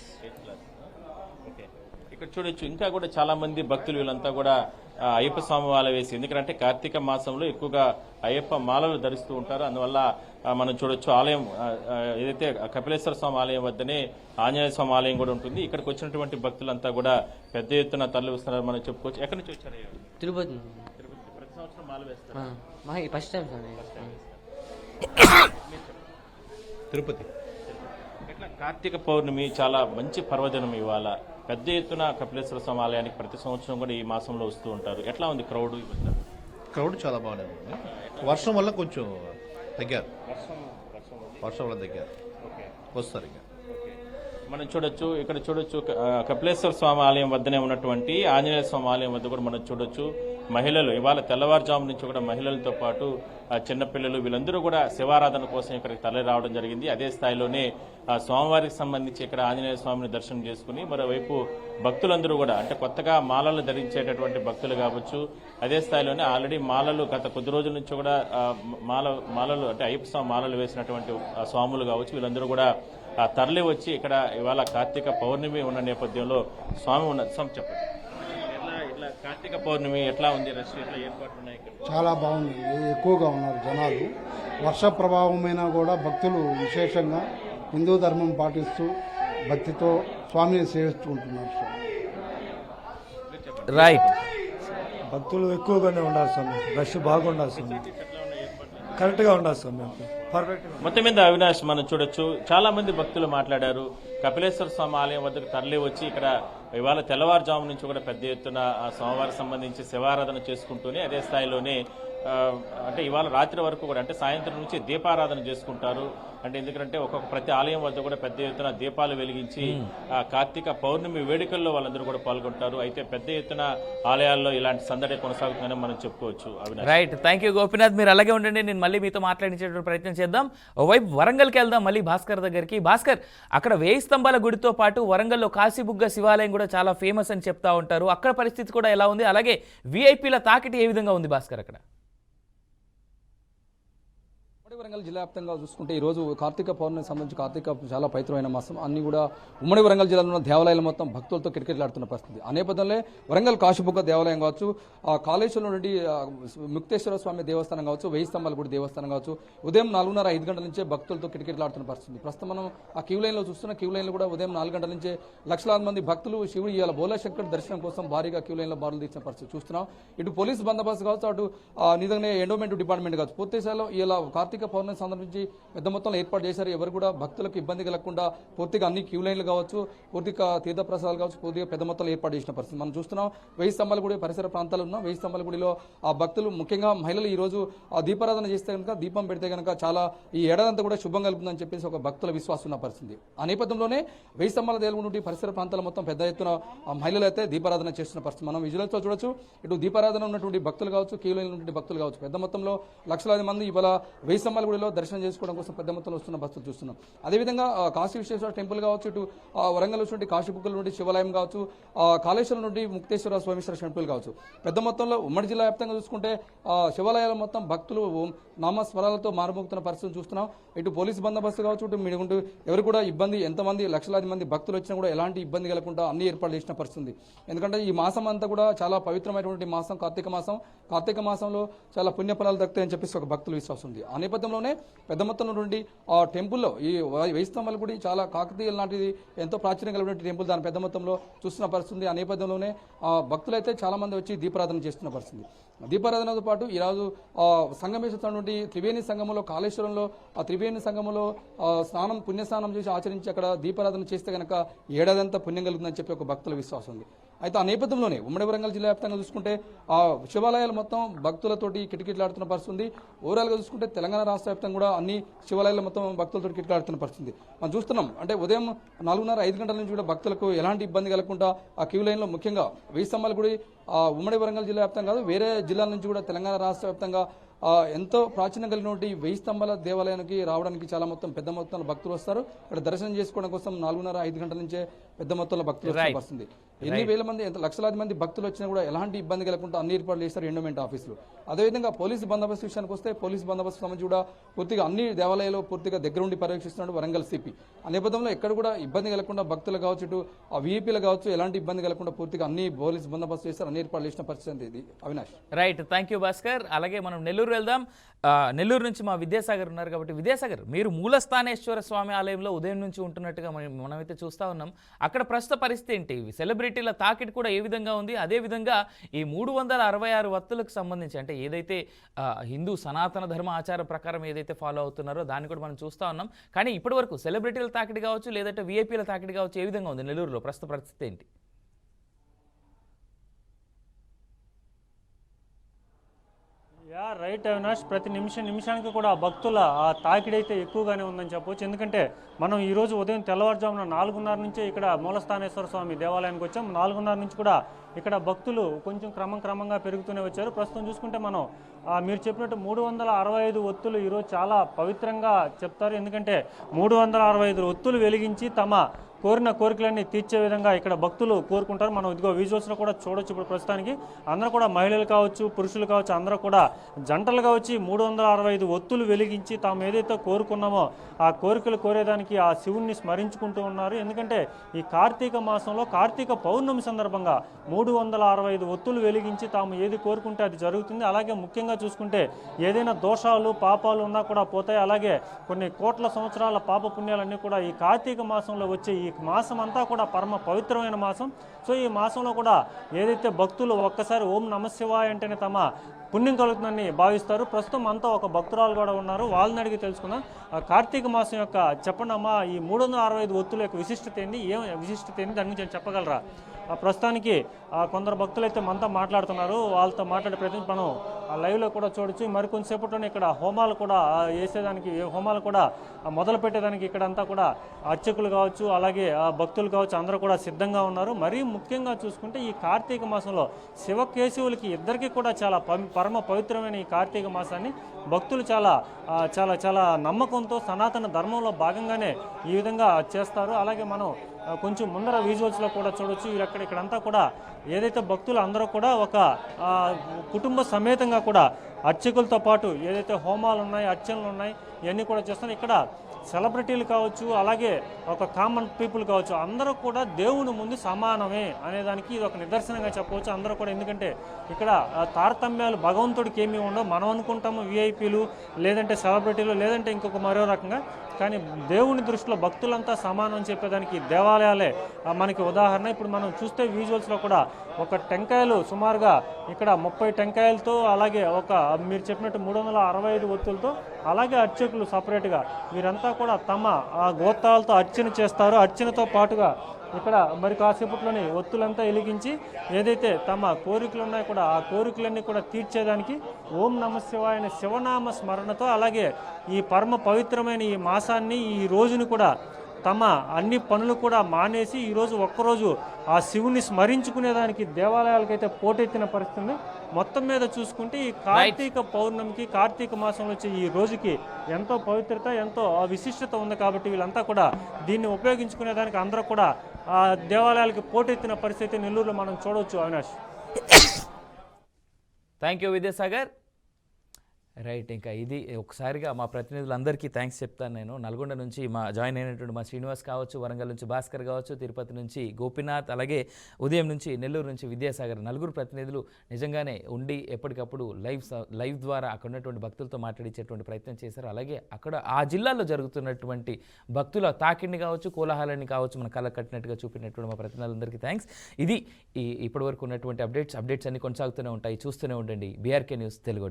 ఇక్కడ చూడొచ్చు ఇంకా కూడా చాలా మంది భక్తులు వీళ్ళంతా కూడా అయ్యప్ప స్వామి మాల వేసి, ఎందుకంటే కార్తీక మాసంలో ఎక్కువగా అయ్యప్ప మాలలు ధరిస్తూ ఉంటారు. అందువల్ల మనం చూడొచ్చు ఆలయం ఏదైతే కపిలేశ్వర స్వామి ఆలయం వద్దనే ఆంజనేయ స్వామి ఆలయం కూడా ఉంటుంది. ఇక్కడికి వచ్చినటువంటి భక్తులంతా కూడా పెద్ద ఎత్తున తరలి వస్తున్నారు మనం చెప్పుకోవచ్చు. ఎక్కడి నుంచి వచ్చారు? తిరుపతి. ప్రతి సంవత్సరం మాల వేస్తారు? First time Tirupati. ఇట్లా కార్తీక పౌర్ణమి చాలా మంచి పర్వదినం. ఇవాళ పెద్ద ఎత్తున కపిలేశ్వర స్వామి ఆలయానికి ప్రతి సంవత్సరం కూడా ఈ మాసంలో వస్తూ ఉంటారు. ఎట్లా ఉంది క్రౌడ్? క్రౌడ్ చాలా బాగానే ఉంది. వర్షం వల్ల కొంచెం తగ్గారు. వర్షం వల్ల తగ్గారు. వస్తారు ఇంకా. మనం చూడొచ్చు ఇక్కడ చూడొచ్చు కపిలేశ్వర స్వామి ఆలయం వద్దనే ఉన్నటువంటి ఆంజనేయ స్వామి ఆలయం వద్ద కూడా మనం చూడొచ్చు మహిళలు ఇవాళ తెల్లవారుజాము నుంచి కూడా మహిళలతో పాటు చిన్నపిల్లలు వీళ్ళందరూ కూడా శివారాధన కోసం ఇక్కడికి తరలి రావడం జరిగింది. అదే స్థాయిలోనే స్వామివారికి సంబంధించి ఇక్కడ ఆంజనేయ స్వామిని దర్శనం చేసుకుని మరోవైపు భక్తులందరూ కూడా అంటే కొత్తగా మాలలు ధరించేటటువంటి భక్తులు కావచ్చు, అదే స్థాయిలోనే ఆల్రెడీ మాలలు గత కొద్ది రోజుల నుంచి కూడా మాలలు అంటే అయ్యప్ప స్వామి మాలలు వేసినటువంటి స్వాములు కావచ్చు వీళ్ళందరూ కూడా తరలి వచ్చి ఇక్కడ ఇవాళ కార్తీక పౌర్ణమి ఉన్న నేపథ్యంలో స్వామి ఉన్న స్వామి చెప్పండి, ఇట్లా కార్తీక పౌర్ణమి ఎట్లా ఉంది? రష్ ఎట్లా ఏర్పాట్లు ఉన్నాయి? చాలా బాగుంది, ఎక్కువగా ఉన్నారు జనాలు. వర్ష ప్రభావమైనా కూడా భక్తులు విశేషంగా హిందూ ధర్మం పాటిస్తూ భక్తితో స్వామిని సేవిస్తూ ఉంటున్నారు. రైట్. భక్తులు ఎక్కువగానే ఉండాలి స్వామి, రష్ బాగుండాలి స్వామి, కరెక్ట్గా ఉండాలి స్వామి, పర్ఫెక్ట్గా. మొత్తం మీద అవినాష్ మనం చూడొచ్చు, చాలా మంది భక్తులు మాట్లాడారు. కపిలేశ్వర స్వామి ఆలయం వద్దకు తరలి వచ్చి ఇక్కడ ఇవాళ తెల్లవారుజాము నుంచి కూడా పెద్ద ఎత్తున ఆ స్వామివారికి సంబంధించి శివారాధన చేసుకుంటూనే అదే స్థాయిలోనే అంటే ఇవాళ రాత్రి వరకు కూడా అంటే సాయంత్రం నుంచి దీపారాధన చేసుకుంటారు. అంటే ఎందుకంటే ఒక్కొక్క ప్రతి ఆలయం వద్ద కూడా పెద్ద ఎత్తున దీపాలు వెలిగించి కార్తీక పౌర్ణమి వేడుకల్లో వాళ్ళందరూ కూడా పాల్గొంటారు. అయితే పెద్ద ఎత్తున ఆలయాల్లో ఇలాంటి సందడి కొనసాగుతుందని మనం చెప్పుకోవచ్చు. రైట్, థ్యాంక్ యూ గోపీనాథ్, మీరు అలాగే ఉండండి. నేను మళ్ళీ మీతో మాట్లాడించేటువంటి ప్రయత్నం చేద్దాం. ఓవైపు వరంగల్కి వెళ్దాం, మళ్ళీ భాస్కర్ దగ్గరికి. భాస్కర్, అక్కడ 1000 స్తంభాల గుడితో పాటు వరంగల్లో కాశీబుగ్గ శివాలయం కూడా చాలా ఫేమస్ అని చెప్తా ఉంటారు. అక్కడ పరిస్థితి కూడా ఎలా ఉంది, అలాగే విఐపీల తాకిటి ఏ విధంగా ఉంది భాస్కర్ అక్కడ? వరంగల్ జిల్లా వ్యాప్తంగా చూసుకుంటే ఈ రోజు కార్తీక పౌర్ణమికి సంబంధించి కార్తీక చాలా పవిత్రమైన మాసం. అన్ని కూడా ఉమ్మడి వరంగల్ జిల్లాలో ఉన్న దేవాలయాలు మొత్తం భక్తులతో కిటకిటలాడుతున్న పరిస్థితి. ఆ నేపథ్యంలో వరంగల్ కాశీబుగ్గ దేవాలయం కావచ్చు, కాళేశ్వరం నుండి ముక్తేశ్వర స్వామి దేవస్థానం కావచ్చు, 1000 స్తంభాల గుడి దేవస్థానం కావచ్చు, ఉదయం 4:30-5 గంటల నుంచే భక్తులతో కిటకిటలాడుతున్న పరిస్థితి. ప్రస్తుతం మనం ఆ క్యూ లైన్లో చూస్తున్న క్యూ లైన్లో కూడా ఉదయం 4 గంటల నుంచే లక్షలాది మంది భక్తులు శివుడు ఇవాళ బోలాశంకర్ దర్శనం కోసం భారీగా క్యూ లైన్లో బారులు తీసిన పరిస్థితి చూస్తున్నాం. ఇటు పోలీస్ బందోబస్తు కావచ్చు, అటు నిజంగానే ఎండోమెంట్ డిపార్ట్మెంట్ కావచ్చు, పూర్తి స్థాయిలో ఇలా కార్తీక పౌర్ణమి సందర్భించి పెద్ద మొత్తంలో ఏర్పాటు చేశారు. ఎవరు కూడా భక్తులకు ఇబ్బంది కలగకుండా పూర్తిగా అన్ని క్యూ లైన్లు కావచ్చు, పూర్తిగా తీర్థప్రసాదాలు కావచ్చు, పూర్తిగా పెద్ద మొత్తంలో ఏర్పాటు చేసిన పరిస్థితి మనం చూస్తున్నాం. 1000 స్తంభాల గుడి పరిసర ప్రాంతాలు ఉన్నాం. 1000 స్తంభాల గుడిలో ఆ భక్తులు, ముఖ్యంగా మహిళలు ఈ రోజు ఆ దీపారాధన చేస్తే కనుక, దీపం పెడితే కనుక చాలా ఈ ఏడాదంతా కూడా శుభం కలుగుతుందని చెప్పేసి ఒక భక్తుల విశ్వాసం ఉన్న పరిస్థితి. ఆ నేపథ్యంలోనే 1000 స్తంభాల దేవుడి నుండి పరిసర ప్రాంతాల మొత్తం పెద్ద ఎత్తున మహిళలు అయితే దీపారాధన చేస్తున్న పరిస్థితి మనం విజువల్స్లో చూడొచ్చు. ఇటు దీపారాధన ఉన్నటువంటి భక్తులు కావచ్చు, క్యూ లైన్ ఉన్నటువంటి భక్తులు కావచ్చు, పెద్ద మొత్తంలో లక్షలాది మంది ఇవాళ 1000 స్తంభాల గుడిలో దర్శనం చేసుకోవడం కోసం పెద్ద మొత్తంలో వస్తున్న భక్తులు చూస్తున్నాం. అదేవిధంగా కాశీ విశ్వేశ్వర టెంపుల్ కావచ్చు, ఇటు వరంగల్ నుండి కాశీబుగ్గల నుండి శివాలయం కావచ్చు, కాళేశ్వరం నుండి ముక్తేశ్వర స్వామీశ్వర టెంపుల్ కావచ్చు, పెద్ద మొత్తంలో ఉమ్మడి జిల్లా వ్యాప్తంగా చూసుకుంటే శివాలయాల మొత్తం భక్తులు నామస్వరాలతో మారుమోగుతున్న పరిస్థితిని చూస్తున్నాం. ఇటు పోలీసు బందోబస్తు కావచ్చు, ఇటు మీడుకుంటూ ఎవరు కూడా ఇబ్బంది, ఎంతమంది లక్షలాది మంది భక్తులు వచ్చినా కూడా ఎలాంటి ఇబ్బంది కలగకుండా అన్ని ఏర్పాట్లు చేసిన పరిస్థితి. ఎందుకంటే ఈ మాసం అంతా కూడా చాలా పవిత్రమైనటువంటి మాసం, కార్తీక మాసం. కార్తీక మాసంలో చాలా పుణ్యఫలాలు దక్కుతాయని చెప్పేసి ఒక భక్తుల విశ్వాసం ఉంది. ఆ నేపథ్యంలోనే పెద్ద మొత్తంలో నుండి ఆ టెంపుల్లో ఈ 1000 స్తంభాల గుడి చాలా కాకతీయుల లాంటిది, ఎంతో ప్రాచీనం కలిగినటువంటి టెంపుల్, దాని పెద్ద మొత్తంలో చూస్తున్న పరిస్థితి. ఆ నేపథ్యంలోనే భక్తులైతే చాలా మంది వచ్చి దీపారాధన చేస్తున్న పరిస్థితి. దీపారాధనతో పాటు ఈరోజు సంగమేశ్వరం నుండి త్రివేణి సంగమంలో, కాళేశ్వరంలో ఆ త్రివేణి సంగమంలో పుణ్యస్నానం చేసి ఆచరించి అక్కడ దీపారాధన చేస్తే కనుక ఏడాదంతా పుణ్యం కలుగుతుందని చెప్పి ఒక భక్తుల విశ్వాసం ఉంది. అయితే ఆ నేపథ్యంలోనే ఉమ్మడి వరంగల్ జిల్లా వ్యాప్తంగా చూసుకుంటే ఆ శివాలయాలు మొత్తం భక్తులతోటి కిటకిటలాడుతున్న పరిస్థితి. ఓవరాల్గా చూసుకుంటే తెలంగాణ రాష్ట్ర వ్యాప్తంగా కూడా అన్ని శివాలయాలు మొత్తం భక్తులతో కిటకిటలాడుతున్న పరిస్థితి మనం చూస్తున్నాం. అంటే ఉదయం 4:30-5 గంటల నుంచి కూడా భక్తులకు ఎలాంటి ఇబ్బంది కలగకుండా ఆ క్యూ లైన్లో, ముఖ్యంగా 1000 స్తంభాల గుడి ఉమ్మడి వరంగల్ జిల్లా వ్యాప్తంగా కాదు, వేరే జిల్లాల నుంచి కూడా తెలంగాణ రాష్ట్ర వ్యాప్తంగా ఎంతో ప్రాచీనం కలిగినటువంటి 1000 స్తంభాల దేవాలయానికి రావడానికి చాలా మొత్తం పెద్ద మొత్తంలో భక్తులు వస్తారు. ఇక్కడ దర్శనం చేసుకోవడం కోసం 4:30-5 గంటల నుంచే పెద్ద మొత్తంలో భక్తులు వస్తుంది. ఎన్ని వేల మంది, లక్షలాది మంది భక్తులు వచ్చినా కూడా ఎలాంటి ఇబ్బంది కలగకుండా అన్ని ఏర్పాట్లు చేస్తారు ఎండోమెంట్ ఆఫీసులు. అదేవిధంగా పోలీసు బందోబస్తు విషయానికి వస్తే పోలీసు బందోబస్తు సంబంధించి కూడా పూర్తిగా అన్ని దేవాలయాలు పూర్తిగా దగ్గరుండి పర్యవేక్షిస్తున్నాడు వరంగల్ సిపి. ఆ నేపథ్యంలో ఎక్కడ కూడా ఇబ్బంది కలగకుండా భక్తులు కావచ్చు, ఇటు ఆ వీఐపీలు కావచ్చు, ఎలాంటి ఇబ్బంది కలగకుండా పూర్తిగా అన్ని పోలీసు బందోబస్తు చేస్తారు, అన్ని ఏర్పాట్లు చేసిన పరిస్థితి ఇది. Avinash, right, thank you Bhaskar. అలాగే మనం నెల్లూరు వెళ్దాం. నెల్లూరు నుంచి మా విద్యాసాగర్ ఉన్నారు కాబట్టి, విద్యాసాగర్, మీరు మూలస్థానేశ్వర స్వామి ఆలయంలో ఉదయం నుంచి ఉంటున్నట్టుగా మనమైతే చూస్తూ ఉన్నాం. అక్కడ ప్రస్తుత పరిస్థితి ఏంటి? సెలబ్రిటీల తాకిడి కూడా ఏ విధంగా ఉంది? అదేవిధంగా ఈ 366 వత్తులకు సంబంధించి, అంటే ఏదైతే హిందూ సనాతన ధర్మ ఆచార ప్రకారం ఏదైతే ఫాలో అవుతున్నారో దాన్ని కూడా మనం చూస్తూ ఉన్నాం. కానీ ఇప్పటి వరకు సెలబ్రిటీల తాకిడి కావచ్చు, లేదంటే విఐపీల తాకిడి కావచ్చు, ఏ విధంగా ఉంది నెల్లూరులో ప్రస్తుత పరిస్థితి ఏంటి? రైట్ అవినాష్, ప్రతి నిమిషానికి కూడా భక్తుల ఆ తాకిడైతే ఎక్కువగానే ఉందని చెప్పవచ్చు. ఎందుకంటే మనం ఈరోజు ఉదయం తెల్లవారుజామున 4:30 నుంచే ఇక్కడ మూలస్థానేశ్వర స్వామి దేవాలయానికి వచ్చాం. 4:30 నుంచి కూడా ఇక్కడ భక్తులు కొంచెం క్రమంగా పెరుగుతూనే వచ్చారు. ప్రస్తుతం చూసుకుంటే మనం మీరు చెప్పినట్టు 365 ఒత్తులు ఈరోజు చాలా పవిత్రంగా చెప్తారు. ఎందుకంటే 365 ఒత్తులు వెలిగించి తమ కోరిన కోరికలన్నీ తీర్చే విధంగా ఇక్కడ భక్తులు కోరుకుంటారు. మనం ఇదిగో విజువల్స్లో కూడా చూడొచ్చు. ఇప్పుడు ప్రస్తుతానికి అందరూ కూడా మహిళలు కావచ్చు, పురుషులు కావచ్చు, అందరూ కూడా జంటలుగా వచ్చి 365 ఒత్తులు వెలిగించి తాము ఏదైతే కోరుకున్నామో ఆ కోరికలు కోరేదానికి ఆ శివుణ్ణి స్మరించుకుంటూ ఉన్నారు. ఎందుకంటే ఈ కార్తీక మాసంలో కార్తీక పౌర్ణమి సందర్భంగా 365 ఒత్తులు వెలిగించి తాము ఏది కోరుకుంటే అది జరుగుతుంది. అలాగే ముఖ్యంగా చూసుకుంటే ఏదైనా దోషాలు పాపాలు ఉన్నా కూడా పోతాయి. అలాగే కొన్ని కోట్ల సంవత్సరాల పాప పుణ్యాలన్నీ కూడా ఈ కార్తీక మాసంలో వచ్చే ఈ ఈ మాసం అంతా కూడా పరమ పవిత్రమైన మాసం. సో ఈ మాసంలో కూడా ఏదైతే భక్తులు ఒక్కసారి ఓం నమశివాయ అంటేనే తమ పుణ్యం కలుగుతుందని భావిస్తారు. ప్రస్తుతం అంతా ఒక భక్తురాలు కూడా ఉన్నారు, వాళ్ళని అడిగి తెలుసుకుందాం. కార్తీక మాసం యొక్క చెప్పండి అమ్మా, ఈ 365 ఒత్తుల యొక్క విశిష్టత ఏంది, ఏం విశిష్టత ఏంది, దాని గురించి చెప్పగలరా? ప్రస్తుతానికి కొందరు భక్తులు అయితే మనతో మాట్లాడుతున్నారు, వాళ్ళతో మాట్లాడే ప్రయత్నం మనం లైవ్లో కూడా చూడొచ్చు. మరికొంతసేపట్లోనే ఇక్కడ హోమాలు కూడా వేసేదానికి, హోమాలు కూడా మొదలు పెట్టేదానికి ఇక్కడంతా కూడా అర్చకులు కావచ్చు, అలాగే భక్తులు కావచ్చు, అందరూ కూడా సిద్ధంగా ఉన్నారు. మరీ ముఖ్యంగా చూసుకుంటే ఈ కార్తీక మాసంలో శివకేశవులకి ఇద్దరికీ కూడా చాలా పరమ పవిత్రమైన ఈ కార్తీక మాసాన్ని భక్తులు చాలా చాలా చాలా నమ్మకంతో సనాతన ధర్మంలో భాగంగానే ఈ విధంగా చేస్తారు. అలాగే మనం కొంచెం ముందర విజువల్స్లో కూడా చూడొచ్చు. ఇక్కడంతా కూడా ఏదైతే భక్తులు అందరూ కూడా ఒక కుటుంబ సమేతంగా కూడా అర్చకులతో పాటు ఏదైతే హోమాలు ఉన్నాయి, అర్చనలు ఉన్నాయి, ఇవన్నీ కూడా చేస్తారు. ఇక్కడ సెలబ్రిటీలు కావచ్చు, అలాగే ఒక కామన్ పీపుల్ కావచ్చు, అందరూ కూడా దేవుని ముందు సమానమే అనేదానికి ఇది ఒక నిదర్శనంగా చెప్పవచ్చు. అందరూ కూడా, ఎందుకంటే ఇక్కడ తారతమ్యాలు భగవంతుడికి ఏమీ ఉండవు. మనం అనుకుంటాము విఐపీలు, లేదంటే సెలబ్రిటీలు, లేదంటే ఇంకొక మరో రకంగా, కానీ దేవుని దృష్టిలో భక్తులంతా సమానం అని చెప్పేదానికి దేవాలయాలే మనకి ఉదాహరణ. ఇప్పుడు మనం చూస్తే విజువల్స్లో కూడా ఒక టెంకాయలు సుమారుగా ఇక్కడ 30 టెంకాయలతో, అలాగే ఒక మీరు చెప్పినట్టు 365 ఒత్తులతో, అలాగే అర్చకులు సపరేట్గా వీరంతా కూడా తమ గోత్రాలతో అర్చన చేస్తారు. అర్చనతో పాటుగా ఇక్కడ మరి కాసేపట్లోని ఒత్తులంతా వెలిగించి ఏదైతే తమ కోరికలు ఉన్నాయో కూడా ఆ కోరికలన్నీ కూడా తీర్చేదానికి ఓం నమశివాయ అనే శివనామ స్మరణతో, అలాగే ఈ పరమ పవిత్రమైన ఈ మాసాన్ని, ఈ రోజుని కూడా తమ అన్ని పనులు కూడా మానేసి ఈరోజు ఒక్కరోజు ఆ శివుని స్మరించుకునేదానికి దేవాలయాలకైతే పోటెత్తిన పరిస్థితి. మొత్తం మీద చూసుకుంటే ఈ కార్తీక పౌర్ణమికి, కార్తీక మాసంలో వచ్చే ఈ రోజుకి ఎంతో పవిత్రత, ఎంతో విశిష్టత ఉంది. కాబట్టి వీళ్ళంతా కూడా దీన్ని ఉపయోగించుకునేదానికి అందరూ కూడా ఆ దేవాలయాలకి పోటెత్తిన పరిస్థితి నెల్లూరులో మనం చూడవచ్చు. Avinash, thank you Vidyasagar. Right, ఇంకా ఇది ఒకసారిగా మా ప్రతినిధులందరికీ థ్యాంక్స్ చెప్తాను నేను. నల్గొండ నుంచి జాయిన్ అయినటువంటి మా శ్రీనివాస్ కావచ్చు, వరంగల్ నుంచి భాస్కర్ కావచ్చు, తిరుపతి నుంచి గోపీనాథ్, అలాగే ఉదయం నుంచి నెల్లూరు నుంచి విద్యాసాగర్, నలుగురు ప్రతినిధులు నిజంగానే ఉండి ఎప్పటికప్పుడు లైవ్ ద్వారా అక్కడ ఉన్నటువంటి భక్తులతో మాట్లాడించేటువంటి ప్రయత్నం చేశారు. అలాగే అక్కడ ఆ జిల్లాలో జరుగుతున్నటువంటి భక్తుల తాకిడిని కావచ్చు, కోలాహలాన్ని కావచ్చు మన కళ్ళ కట్టినట్టుగా చూపినటువంటి మా ప్రతినిధులందరికీ థ్యాంక్స్. ఇది ఇప్పటివరకు ఉన్నటువంటి అప్డేట్స్ అన్ని కొనసాగుతూనే ఉంటాయి. చూస్తూనే ఉండండి బీఆర్కే న్యూస్ తెలుగు.